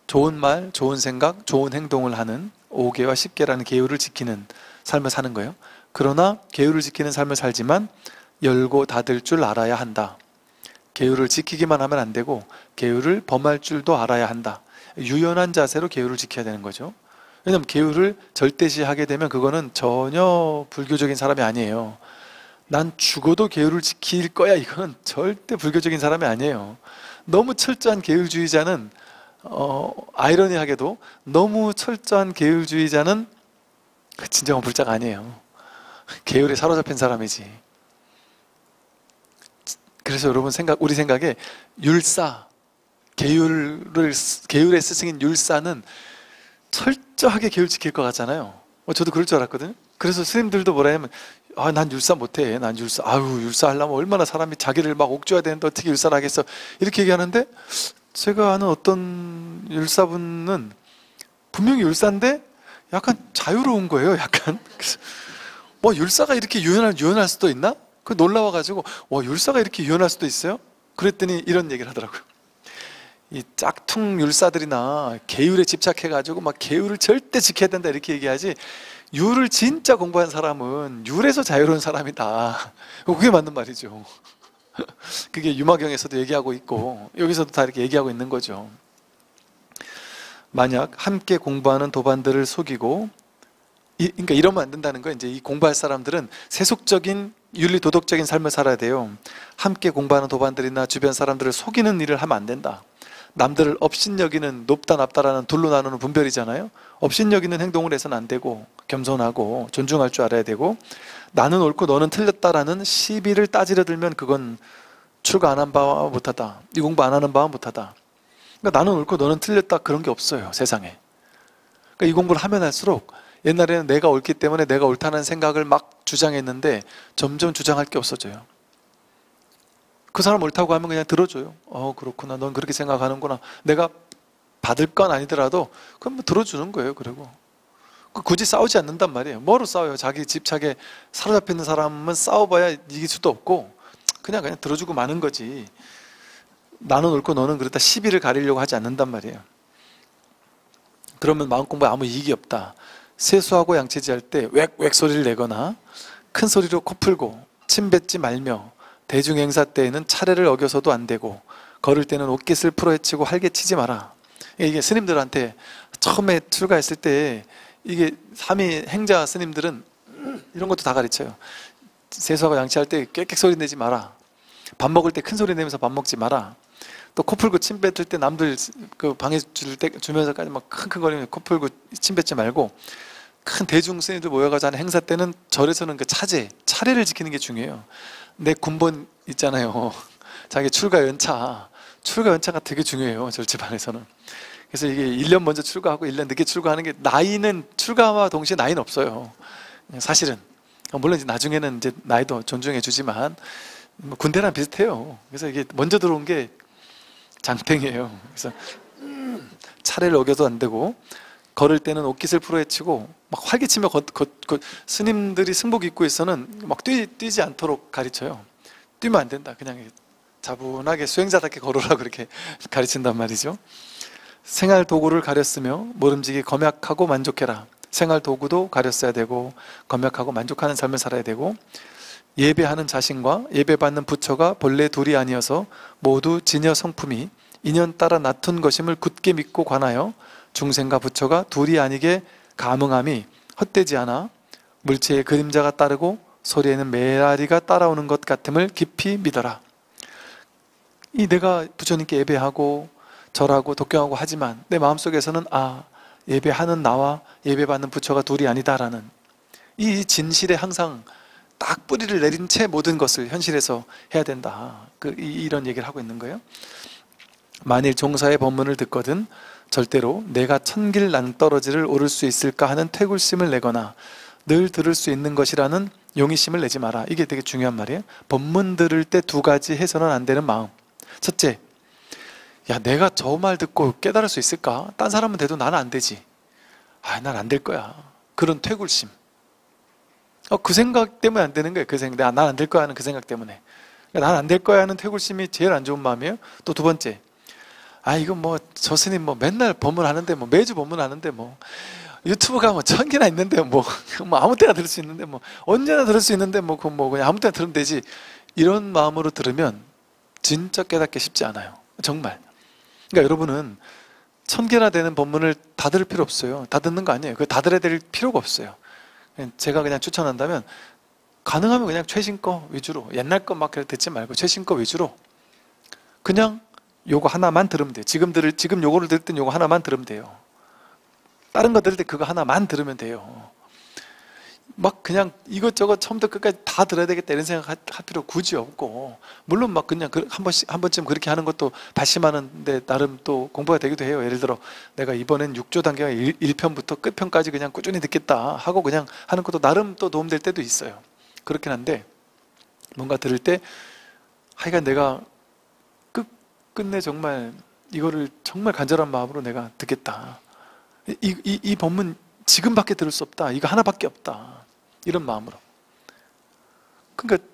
좋은 말, 좋은 생각, 좋은 행동을 하는 5개와 10개라는 계율을 지키는 삶을 사는 거예요. 그러나 계율을 지키는 삶을 살지만 열고 닫을 줄 알아야 한다. 계율을 지키기만 하면 안 되고 계율을 범할 줄도 알아야 한다. 유연한 자세로 계율을 지켜야 되는 거죠. 왜냐하면 계율을 절대시하게 되면 그거는 전혀 불교적인 사람이 아니에요. 난 죽어도 계율을 지킬 거야, 이건 절대 불교적인 사람이 아니에요. 너무 철저한 계율주의자는 아이러니하게도 너무 철저한 계율주의자는 진정한 불자가 아니에요. 계율에 사로잡힌 사람이지. 그래서 여러분 우리 생각에 율사, 계율의 스승인 율사는 철저하게 계율 지킬 것 같잖아요. 저도 그럴 줄 알았거든요. 그래서 스님들도 뭐라 하면, 난 율사 못해. 난 율사, 율사 하려면 얼마나 사람이 자기를 막 옥줘야 되는데 어떻게 율사를 하겠어. 이렇게 얘기하는데, 제가 아는 어떤 율사분은 분명히 율사인데 약간 자유로운 거예요. 약간. 그래서 율사가 이렇게 유연할 수도 있나? 그 놀라워가지고, 율사가 이렇게 유연할 수도 있어요? 그랬더니 이런 얘기를 하더라고요. 이 짝퉁 율사들이나 계율에 집착해가지고 막 계율을 절대 지켜야 된다 이렇게 얘기하지, 율을 진짜 공부한 사람은 율에서 자유로운 사람이다. 그게 맞는 말이죠. 그게 유마경에서도 얘기하고 있고 여기서도 다 이렇게 얘기하고 있는 거죠. 만약 함께 공부하는 도반들을 속이고 그러니까 이러면 안 된다는 거예요. 이제 이 공부할 사람들은 세속적인 윤리 도덕적인 삶을 살아야 돼요. 함께 공부하는 도반들이나 주변 사람들을 속이는 일을 하면 안 된다. 남들을 업신여기는 높다 낮다라는 둘로 나누는 분별이잖아요. 업신여기는 행동을 해서는 안 되고 겸손하고 존중할 줄 알아야 되고 나는 옳고 너는 틀렸다라는 시비를 따지려 들면 그건 출가 안 한 바와 못하다. 이 공부 안 하는 바와 못하다. 그러니까 나는 옳고 너는 틀렸다 그런 게 없어요. 세상에. 그러니까 이 공부를 하면 할수록 옛날에는 내가 옳기 때문에 내가 옳다는 생각을 막 주장했는데 점점 주장할 게 없어져요. 그 사람 옳다고 하면 그냥 들어줘요. 그렇구나. 넌 그렇게 생각하는구나. 내가 받을 건 아니더라도 그럼 뭐 들어주는 거예요. 그리고 굳이 싸우지 않는단 말이에요. 뭐로 싸워요? 자기 집착에 사로잡혀 있는 사람은 싸워봐야 이길 수도 없고 그냥 들어주고 마는 거지. 나는 옳고 너는 그렇다 시비를 가리려고 하지 않는단 말이에요. 그러면 마음 공부에 아무 이익이 없다. 세수하고 양치질 할 때 웩웩 소리를 내거나 큰 소리로 코 풀고 침 뱉지 말며 대중 행사 때에는 차례를 어겨서도 안 되고 걸을 때는 옷깃을 풀어헤치고 활개치지 마라. 이게 스님들한테 처음에 출가했을 때 이게 삼위 행자 스님들은 이런 것도 다 가르쳐요. 세수하고 양치할 때 꽥꽥 소리 내지 마라. 밥 먹을 때 큰 소리 내면서 밥 먹지 마라. 또 코 풀고 침 뱉을 때 남들 그 방해 주면서까지 막 킁킁거리면서 코 풀고 침 뱉지 말고 큰 대중 스님들 모여가지고 하는 행사 때는 절에서는 그 차례를 지키는 게 중요해요. 내 군번 있잖아요. 자기 출가 연차가 되게 중요해요. 절집안에서는. 그래서 이게 1년 먼저 출가하고 1년 늦게 출가하는 게 나이는 출가와 동시에 나이는 없어요. 사실은. 물론 이제 나중에는 이제 나이도 존중해 주지만 뭐 군대랑 비슷해요. 그래서 이게 먼저 들어온 게 장땡이에요. 그래서 차례를 어겨도 안 되고 걸을 때는 옷깃을 풀어헤치고 막 활기치며 스님들이 승복 입고 있어는 막 뛰지 않도록 가르쳐요. 뛰면 안 된다. 그냥 자분하게 수행자답게 걸으라고 그렇게 가르친단 말이죠. 생활 도구를 가렸으며 모름지기 검약하고 만족해라. 생활 도구도 가렸어야 되고 검약하고 만족하는 삶을 살아야 되고 예배하는 자신과 예배받는 부처가 본래 둘이 아니어서 모두 진여 성품이 인연 따라 낳은 것임을 굳게 믿고 관하여 중생과 부처가 둘이 아니게 감응함이 헛되지 않아 물체의 그림자가 따르고 소리에는 메아리가 따라오는 것 같음을 깊이 믿어라. 이 내가 부처님께 예배하고 절하고 독경하고 하지만 내 마음속에서는 예배하는 나와 예배받는 부처가 둘이 아니다라는 이 진실에 항상 딱 뿌리를 내린 채 모든 것을 현실에서 해야 된다. 이런 얘기를 하고 있는 거예요. 만일 종사의 법문을 듣거든 절대로 내가 천길 낭떠러지를 오를 수 있을까 하는 퇴굴심을 내거나 늘 들을 수 있는 것이라는 용의심을 내지 마라. 이게 되게 중요한 말이에요. 법문 들을 때 두 가지 해서는 안 되는 마음. 첫째, 내가 저 말 듣고 깨달을 수 있을까? 딴 사람은 돼도 나는 안 되지. 난 안 될 거야. 그런 퇴굴심. 그 생각 때문에 안 되는 거예요. 그 생각, 난 안 될 거야 하는 그 생각 때문에. 난 안 될 거야 하는 퇴굴심이 제일 안 좋은 마음이에요. 또 두 번째, 이거 저 스님 맨날 법문하는데 매주 법문하는데 유튜브가 1000개나 있는데 아무 때나 들을 수 있는데 언제나 들을 수 있는데 그냥 아무 때나 들으면 되지. 이런 마음으로 들으면 진짜 깨닫기 쉽지 않아요. 정말. 그러니까 여러분은 1000개나 되는 법문을 다 들을 필요 없어요. 다 듣는 거 아니에요. 다 들어야 될 필요가 없어요. 제가 그냥 추천한다면 가능하면 그냥 최신 거 위주로, 옛날 거 막 듣지 말고 최신 거 위주로 그냥 요거 하나만 들으면 돼요. 지금 요거를 들을 땐 요거 하나만 들으면 돼요. 다른 거 들을 때 그거 하나만 들으면 돼요. 막 그냥 이것저것 처음부터 끝까지 다 들어야 되겠다 이런 생각 할 필요 굳이 없고, 물론 막 그냥 한 번쯤 그렇게 하는 것도 발심하는데 나름 또 공부가 되기도 해요. 예를 들어 내가 이번엔 6조 단계가 1편부터 끝편까지 그냥 꾸준히 듣겠다 하고 그냥 하는 것도 나름 또 도움될 때도 있어요. 그렇긴 한데 뭔가 들을 때 하여간 내가 끝내 정말 이거를 정말 간절한 마음으로 내가 듣겠다. 이 법문 지금밖에 들을 수 없다. 이거 하나밖에 없다. 이런 마음으로. 그러니까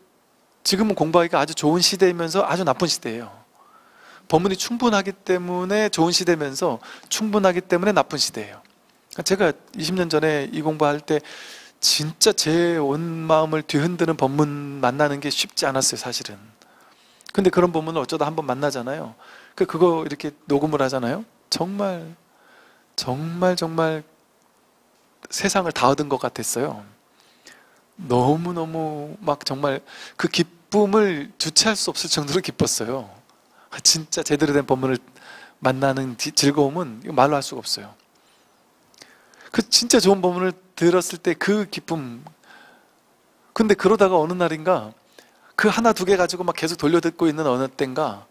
지금은 공부하기가 아주 좋은 시대이면서 아주 나쁜 시대예요. 법문이 충분하기 때문에 좋은 시대면서 충분하기 때문에 나쁜 시대예요. 제가 20년 전에 이 공부할 때 진짜 제 온 마음을 뒤흔드는 법문 만나는 게 쉽지 않았어요, 사실은. 근데 그런 법문을 어쩌다 한번 만나잖아요. 그거 이렇게 녹음을 하잖아요. 정말 정말 세상을 다 얻은 것 같았어요. 너무너무 막 정말 그 기쁨을 주체할 수 없을 정도로 기뻤어요. 진짜 제대로 된 법문을 만나는 즐거움은 말로 할 수가 없어요. 그 진짜 좋은 법문을 들었을 때 그 기쁨. 근데 그러다가 어느 날인가 그 하나 두 개 가지고 막 계속 돌려듣고 있는 어느 땐가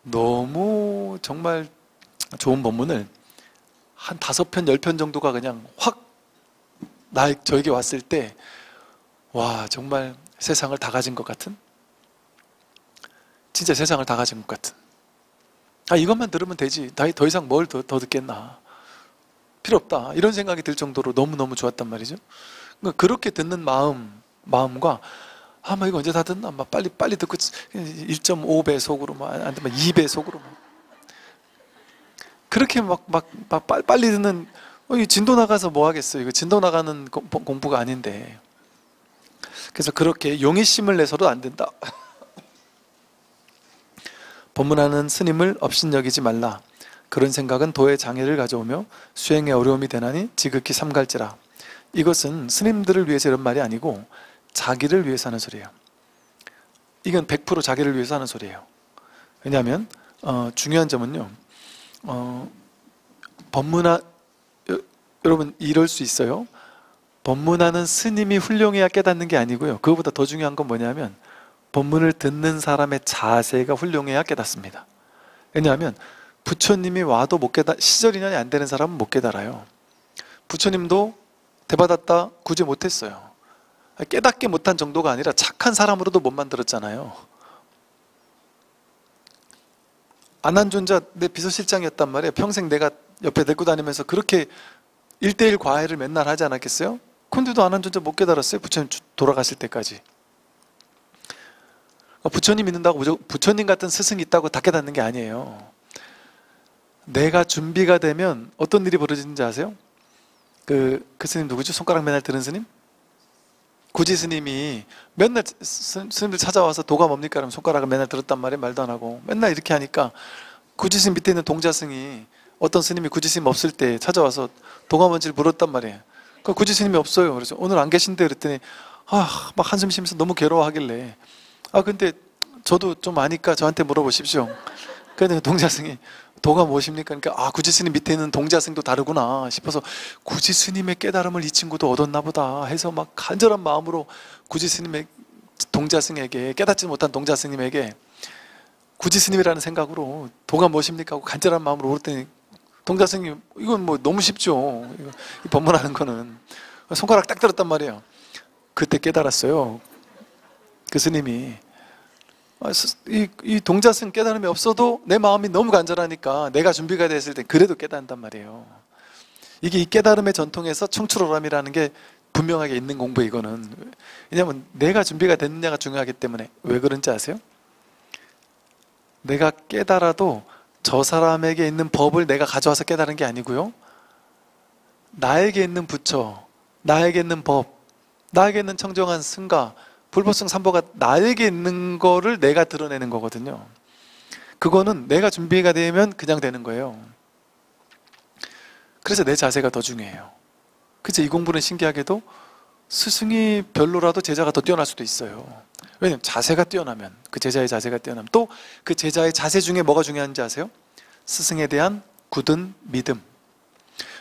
너무 정말 좋은 법문을 한 5편, 10편 정도가 그냥 확 저에게 왔을 때, 와, 정말 세상을 다 가진 것 같은? 진짜 세상을 다 가진 것 같은. 이것만 들으면 되지. 더 이상 뭘 더 듣겠나. 필요 없다. 이런 생각이 들 정도로 너무너무 좋았단 말이죠. 그러니까 그렇게 듣는 마음과, 막 이거 언제 다 듣나? 막 빨리 듣고 1.5배속으로, 안 되면 2배속으로. 그렇게 빨리 듣는, 진도 나가서 뭐 하겠어요? 이거 진도 나가는 공부가 아닌데. 그래서 그렇게 용의심을 내서도 안 된다. 법문하는 스님을 업신여기지 말라. 그런 생각은 도의 장애를 가져오며 수행에 어려움이 되나니 지극히 삼갈지라. 이것은 스님들을 위해서 이런 말이 아니고 자기를 위해서 하는 소리예요. 이건 100% 자기를 위해서 하는 소리예요. 왜냐하면 중요한 점은요, 여러분 이럴 수 있어요. 법문하는 스님이 훌륭해야 깨닫는 게 아니고요, 그거보다 더 중요한 건 뭐냐면 법문을 듣는 사람의 자세가 훌륭해야 깨닫습니다. 왜냐하면 부처님이 와도 못 시절 인연이 안 되는 사람은 못 깨달아요. 부처님도 대받았다 굳이 못했어요. 깨닫게 못한 정도가 아니라 착한 사람으로도 못 만들었잖아요. 안한존자 내 비서실장이었단 말이에요. 평생 내가 옆에 데리고 다니면서 그렇게 1대1 과외를 맨날 하지 않았겠어요? 근데도 안한존자 못 깨달았어요. 부처님 돌아가실 때까지. 부처님 믿는다고 부처님 같은 스승이 있다고 다 깨닫는 게 아니에요. 내가 준비가 되면 어떤 일이 벌어지는지 아세요? 그 스님 누구죠? 손가락 맨날 드는 스님? 구지 스님이 맨날 스님들 찾아와서 도가 뭡니까? 그러면 손가락을 맨날 들었단 말이에요. 말도 안 하고 맨날 이렇게 하니까 구지 스님 밑에 있는 동자승이, 어떤 스님이 구지 스님 없을 때 찾아와서 도가 뭔지를 물었단 말이에요. 그 구지 스님이 없어요. 그래서 오늘 안 계신데 그랬더니 막 한숨 쉬면서 너무 괴로워하길래, 근데 저도 좀 아니까 저한테 물어보십시오. 그런데 동자승이 도가 무엇입니까? 그러니까 구지 스님 밑에 있는 동자승도 다르구나 싶어서 구지 스님의 깨달음을 이 친구도 얻었나 보다 해서 막 간절한 마음으로 구지 스님의 동자승에게, 깨닫지 못한 동자승님에게 구지 스님이라는 생각으로 도가 무엇입니까? 하고 간절한 마음으로 물었더니 동자승이 이건 뭐 너무 쉽죠. 이 법문하는 거는. 손가락 딱 들었단 말이에요. 그때 깨달았어요. 그 스님이 이 동자승 깨달음이 없어도 내 마음이 너무 간절하니까 내가 준비가 됐을 때 그래도 깨닫는단 말이에요. 이게 이 깨달음의 전통에서 청출오람이라는 게 분명하게 있는 공부. 이거는 왜냐하면 내가 준비가 됐느냐가 중요하기 때문에. 왜 그런지 아세요? 내가 깨달아도 저 사람에게 있는 법을 내가 가져와서 깨달은 게 아니고요, 나에게 있는 부처, 나에게 있는 법, 나에게 있는 청정한 승가, 불보승 삼보가 나에게 있는 거를 내가 드러내는 거거든요. 그거는 내가 준비가 되면 그냥 되는 거예요. 그래서 내 자세가 더 중요해요. 그래서 이 공부는 신기하게도 스승이 별로라도 제자가 더 뛰어날 수도 있어요. 왜냐하면 자세가 뛰어나면, 그 제자의 자세가 뛰어나면, 또 그 제자의 자세 중에 뭐가 중요한지 아세요? 스승에 대한 굳은 믿음.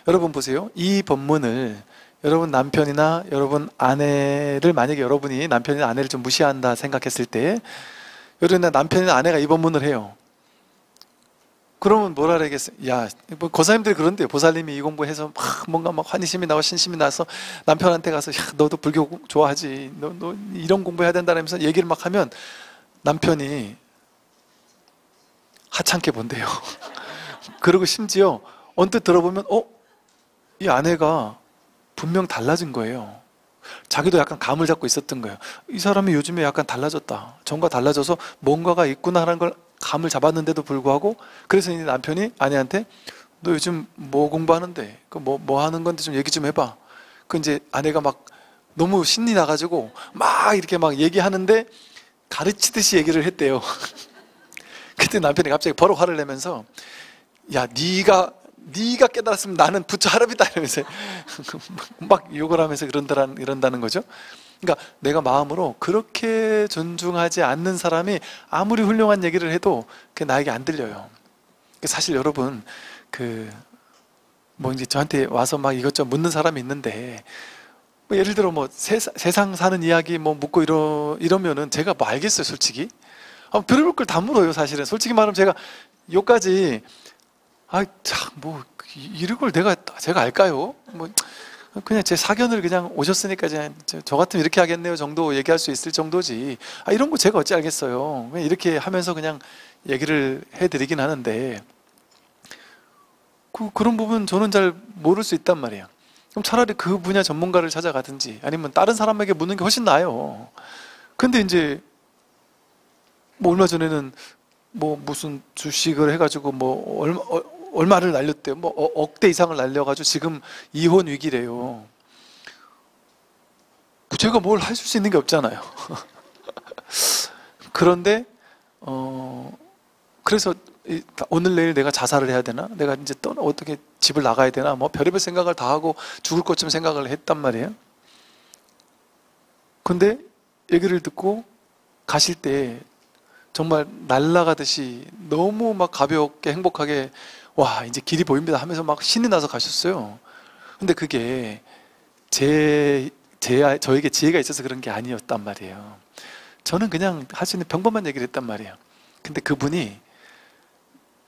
여러분 보세요. 이 법문을 여러분 남편이나 여러분 아내를, 만약에 여러분이 남편이나 아내를 좀 무시한다 생각했을 때, 여러분 남편이나 아내가 이 법문을 해요. 그러면 뭐라 그러겠어요? 야, 뭐 고사님들이 그런데요. 보살님이 이 공부해서 뭔가 환희심이 나고 신심이 나서 남편한테 가서, 야, 너도 불교 좋아하지, 너 이런 공부해야 된다면서 얘기를 막 하면 남편이 하찮게 본대요. 그리고 심지어 언뜻 들어보면 이 아내가 분명 달라진 거예요. 자기도 약간 감을 잡고 있었던 거예요. 이 사람이 요즘에 약간 달라졌다, 전과 달라져서 뭔가가 있구나 하는 걸 감을 잡았는데도 불구하고, 그래서 이 남편이 아내한테 너 요즘 뭐 공부하는데? 뭐 하는 건데 좀 얘기 좀 해봐. 그 이제 아내가 막 너무 신이 나가지고 막 이렇게 막 얘기하는데 가르치듯이 얘기를 했대요. 그때 남편이 갑자기 버럭 화를 내면서, 야, 네가 깨달았으면 나는 부처 할아비다 이러면서 막 욕을 하면서 이런다는 거죠. 그러니까 내가 마음으로 그렇게 존중하지 않는 사람이 아무리 훌륭한 얘기를 해도 그게 나에게 안 들려요. 사실 여러분, 뭐 이제 저한테 와서 막 이것저것 묻는 사람이 있는데, 뭐 예를 들어 뭐 세상 사는 이야기 뭐 묻고 이러면은 제가 뭐 알겠어요, 솔직히. 들어볼 걸 다 물어요, 사실은. 솔직히 말하면 제가 요까지, 참, 뭐, 이런 걸 제가 알까요? 뭐, 그냥 제 사견을 그냥 오셨으니까 저 같으면 이렇게 하겠네요 정도 얘기할 수 있을 정도지. 이런 거 제가 어찌 알겠어요. 그냥 이렇게 하면서 그냥 얘기를 해드리긴 하는데, 그런 부분 저는 잘 모를 수 있단 말이에요. 그럼 차라리 그 분야 전문가를 찾아가든지 아니면 다른 사람에게 묻는 게 훨씬 나아요. 근데 이제 뭐 얼마 전에는 뭐 무슨 주식을 해가지고 뭐 얼마를 날렸대요. 뭐 억대 이상을 날려가지고 지금 이혼 위기래요. 뭐 제가 뭘 해줄 수 있는 게 없잖아요. 그런데 그래서 오늘 내일 내가 자살을 해야 되나? 내가 이제 또 어떻게 집을 나가야 되나? 뭐 별의별 생각을 다 하고 죽을 것쯤 생각을 했단 말이에요. 근데 얘기를 듣고 가실 때 정말 날아가듯이 너무 막 가볍게 행복하게, 와, 이제 길이 보입니다 하면서 막 신이 나서 가셨어요. 근데 그게 저에게 지혜가 있어서 그런 게 아니었단 말이에요. 저는 그냥 할 수 있는 평범한 얘기를 했단 말이에요. 근데 그분이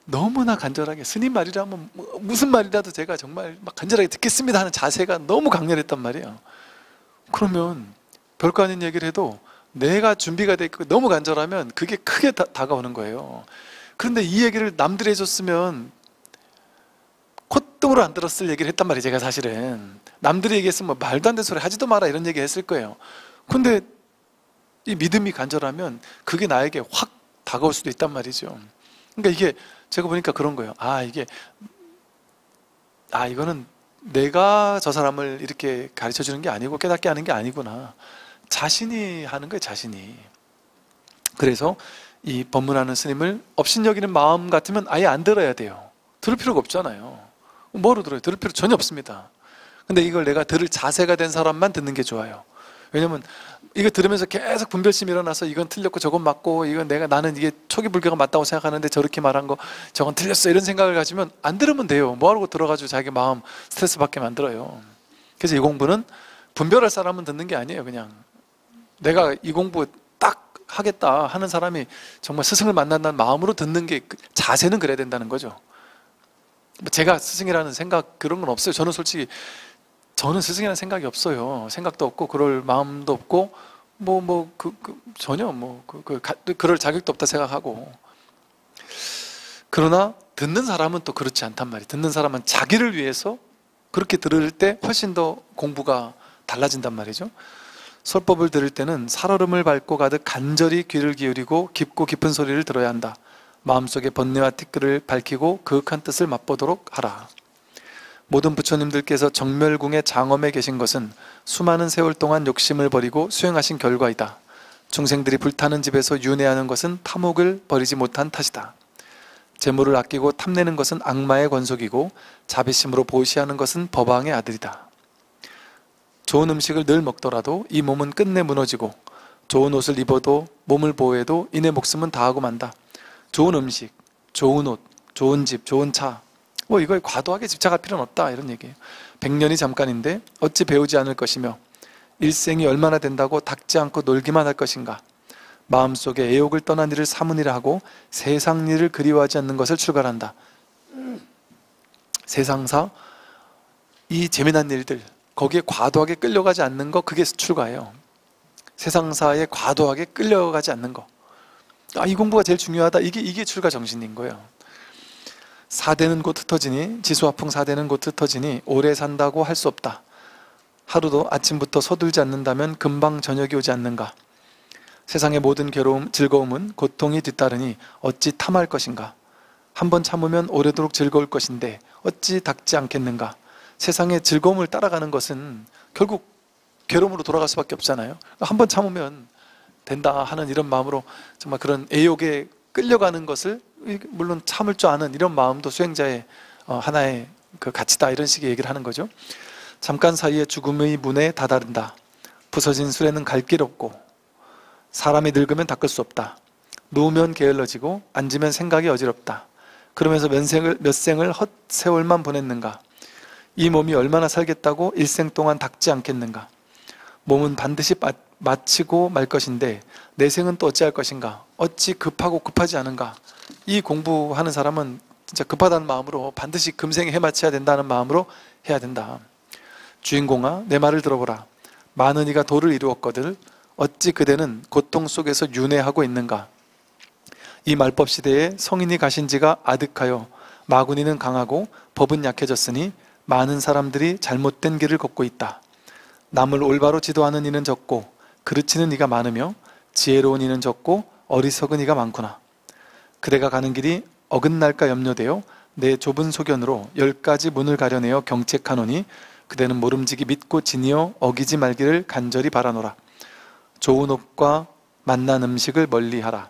너무나 간절하게, 스님 말이라면 무슨 말이라도 제가 정말 막 간절하게 듣겠습니다 하는 자세가 너무 강렬했단 말이에요. 그러면 별거 아닌 얘기를 해도 내가 준비가 돼 있고 너무 간절하면 그게 크게 다가오는 거예요. 그런데 이 얘기를 남들이 해줬으면 콧등으로 안 들었을 얘기를 했단 말이에요. 제가 사실은 남들이 얘기했으면 뭐 말도 안 되는 소리 하지도 마라 이런 얘기 했을 거예요. 근데 이 믿음이 간절하면 그게 나에게 확 다가올 수도 있단 말이죠. 그러니까 이게 제가 보니까 그런 거예요. 이거는 내가 저 사람을 이렇게 가르쳐 주는 게 아니고 깨닫게 하는 게 아니구나. 자신이 하는 거예요, 자신이. 그래서 이 법문하는 스님을 업신여기는 마음 같으면 아예 안 들어야 돼요. 들을 필요가 없잖아요. 뭐로 들어요? 들을 필요 전혀 없습니다. 근데 이걸 내가 들을 자세가 된 사람만 듣는 게 좋아요. 왜냐면 이거 들으면서 계속 분별심이 일어나서 이건 틀렸고 저건 맞고, 나는 이게 초기 불교가 맞다고 생각하는데 저렇게 말한 거 저건 틀렸어 이런 생각을 가지면 안 들으면 돼요. 뭐하러 들어가지고 자기 마음 스트레스 받게 만들어요. 그래서 이 공부는 분별할 사람은 듣는 게 아니에요. 그냥 내가 이 공부 딱 하겠다 하는 사람이 정말 스승을 만난다는 마음으로 듣는 게, 자세는 그래야 된다는 거죠. 제가 스승이라는 생각 그런 건 없어요. 저는 스승이라는 생각이 없어요. 생각도 없고 그럴 마음도 없고 전혀 그럴 자격도 없다 생각하고. 그러나 듣는 사람은 또 그렇지 않단 말이에요. 듣는 사람은 자기를 위해서 그렇게 들을 때 훨씬 더 공부가 달라진단 말이죠. 설법을 들을 때는 살얼음을 밟고 가듯 간절히 귀를 기울이고 깊고 깊은 소리를 들어야 한다. 마음속에 번뇌와 티끌을 밝히고 그윽한 뜻을 맛보도록 하라. 모든 부처님들께서 정멸궁의 장엄에 계신 것은 수많은 세월 동안 욕심을 버리고 수행하신 결과이다. 중생들이 불타는 집에서 윤회하는 것은 탐욕을 버리지 못한 탓이다. 재물을 아끼고 탐내는 것은 악마의 권속이고 자비심으로 보시하는 것은 법왕의 아들이다. 좋은 음식을 늘 먹더라도 이 몸은 끝내 무너지고, 좋은 옷을 입어도 몸을 보호해도 이내 목숨은 다하고 만다. 좋은 음식, 좋은 옷, 좋은 집, 좋은 차, 이거에 과도하게 집착할 필요는 없다 이런 얘기예요. 100년이 잠깐인데 어찌 배우지 않을 것이며, 일생이 얼마나 된다고 닥지 않고 놀기만 할 것인가. 마음속에 애욕을 떠난 일을 사문이라 하고 세상 일을 그리워하지 않는 것을 출가한다. 세상사, 이 재미난 일들 거기에 과도하게 끌려가지 않는 거, 그게 출가예요. 세상사에 과도하게 끌려가지 않는 거. 이 공부가 제일 중요하다. 이게 출가 정신인 거예요. 사대는 곧 흩어지니, 지수화풍 사대는 곧 흩어지니 오래 산다고 할 수 없다. 하루도 아침부터 서둘지 않는다면 금방 저녁이 오지 않는가. 세상의 모든 괴로움, 즐거움은 고통이 뒤따르니 어찌 탐할 것인가. 한번 참으면 오래도록 즐거울 것인데 어찌 닥지 않겠는가. 세상의 즐거움을 따라가는 것은 결국 괴로움으로 돌아갈 수밖에 없잖아요. 한번 참으면 된다 하는 이런 마음으로 정말 그런 애욕에 끌려가는 것을, 물론 참을 줄 아는 이런 마음도 수행자의 하나의 그 가치다, 이런 식의 얘기를 하는 거죠. 잠깐 사이에 죽음의 문에 다다른다. 부서진 술에는 갈 길 없고 사람이 늙으면 닦을 수 없다. 누우면 게을러지고 앉으면 생각이 어지럽다. 그러면서 몇 생을 헛세월만 보냈는가. 이 몸이 얼마나 살겠다고 일생 동안 닦지 않겠는가. 몸은 반드시 마치고 말 것인데 내 생은 또 어찌할 것인가. 어찌 급하고 급하지 않은가. 이 공부하는 사람은 진짜 급하다는 마음으로 반드시 금생에 해마쳐야 된다는 마음으로 해야 된다. 주인공아, 내 말을 들어보라. 많은 이가 도를 이루었거늘 어찌 그대는 고통 속에서 윤회하고 있는가. 이 말법 시대에 성인이 가신 지가 아득하여 마구니는 강하고 법은 약해졌으니 많은 사람들이 잘못된 길을 걷고 있다. 남을 올바로 지도하는 이는 적고 그르치는 이가 많으며 지혜로운 이는 적고 어리석은 이가 많구나. 그대가 가는 길이 어긋날까 염려되어 내 좁은 소견으로 10가지 문을 가려내어 경책하노니 그대는 모름지기 믿고 지니어 어기지 말기를 간절히 바라노라. 좋은 옷과 맛난 음식을 멀리하라.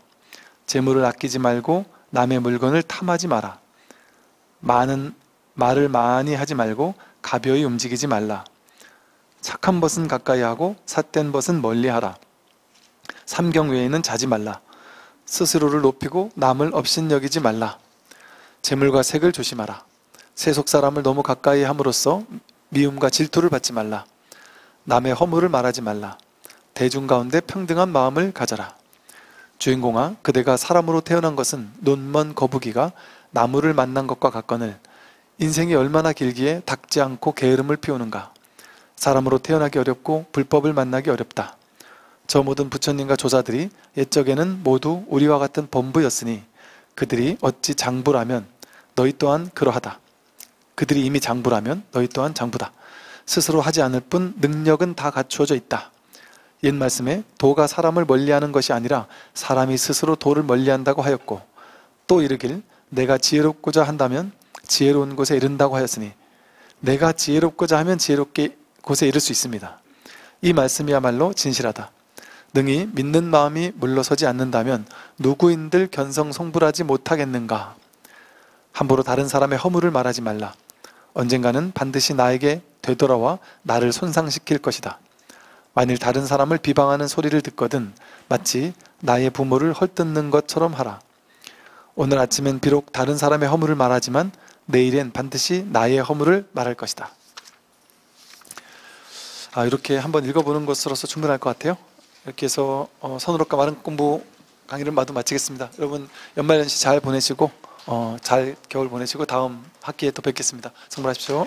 재물을 아끼지 말고 남의 물건을 탐하지 마라. 많은 말을 많이 하지 말고 가벼이 움직이지 말라. 착한 것은 가까이 하고 삿된 것은 멀리하라. 삼경 외에는 자지 말라. 스스로를 높이고 남을 업신여기지 말라. 재물과 색을 조심하라. 세속 사람을 너무 가까이 함으로써 미움과 질투를 받지 말라. 남의 허물을 말하지 말라. 대중 가운데 평등한 마음을 가져라. 주인공아, 그대가 사람으로 태어난 것은 논먼 거북이가 나무를 만난 것과 같거늘 인생이 얼마나 길기에 닦지 않고 게으름을 피우는가. 사람으로 태어나기 어렵고 불법을 만나기 어렵다. 저 모든 부처님과 조사들이 옛적에는 모두 우리와 같은 범부였으니 그들이 어찌 장부라면 너희 또한 그러하다. 그들이 이미 장부라면 너희 또한 장부다. 스스로 하지 않을 뿐 능력은 다 갖추어져 있다. 옛 말씀에 도가 사람을 멀리하는 것이 아니라 사람이 스스로 도를 멀리한다고 하였고, 또 이르길 내가 지혜롭고자 한다면 지혜로운 곳에 이른다고 하였으니 내가 지혜롭고자 하면 지혜롭게 곳에 이를 수 있습니다. 이 말씀이야말로 진실하다. 능히 믿는 마음이 물러서지 않는다면 누구인들 견성성불하지 못하겠는가. 함부로 다른 사람의 허물을 말하지 말라. 언젠가는 반드시 나에게 되돌아와 나를 손상시킬 것이다. 만일 다른 사람을 비방하는 소리를 듣거든 마치 나의 부모를 헐뜯는 것처럼 하라. 오늘 아침엔 비록 다른 사람의 허물을 말하지만 내일엔 반드시 나의 허물을 말할 것이다. 이렇게 한번 읽어보는 것으로서 충분할 것 같아요. 이렇게 해서 선으로가 마른 공부 강의를 마저 마치겠습니다. 여러분 연말연시 잘 보내시고 잘 겨울 보내시고 다음 학기에 또 뵙겠습니다. 성불하십시오.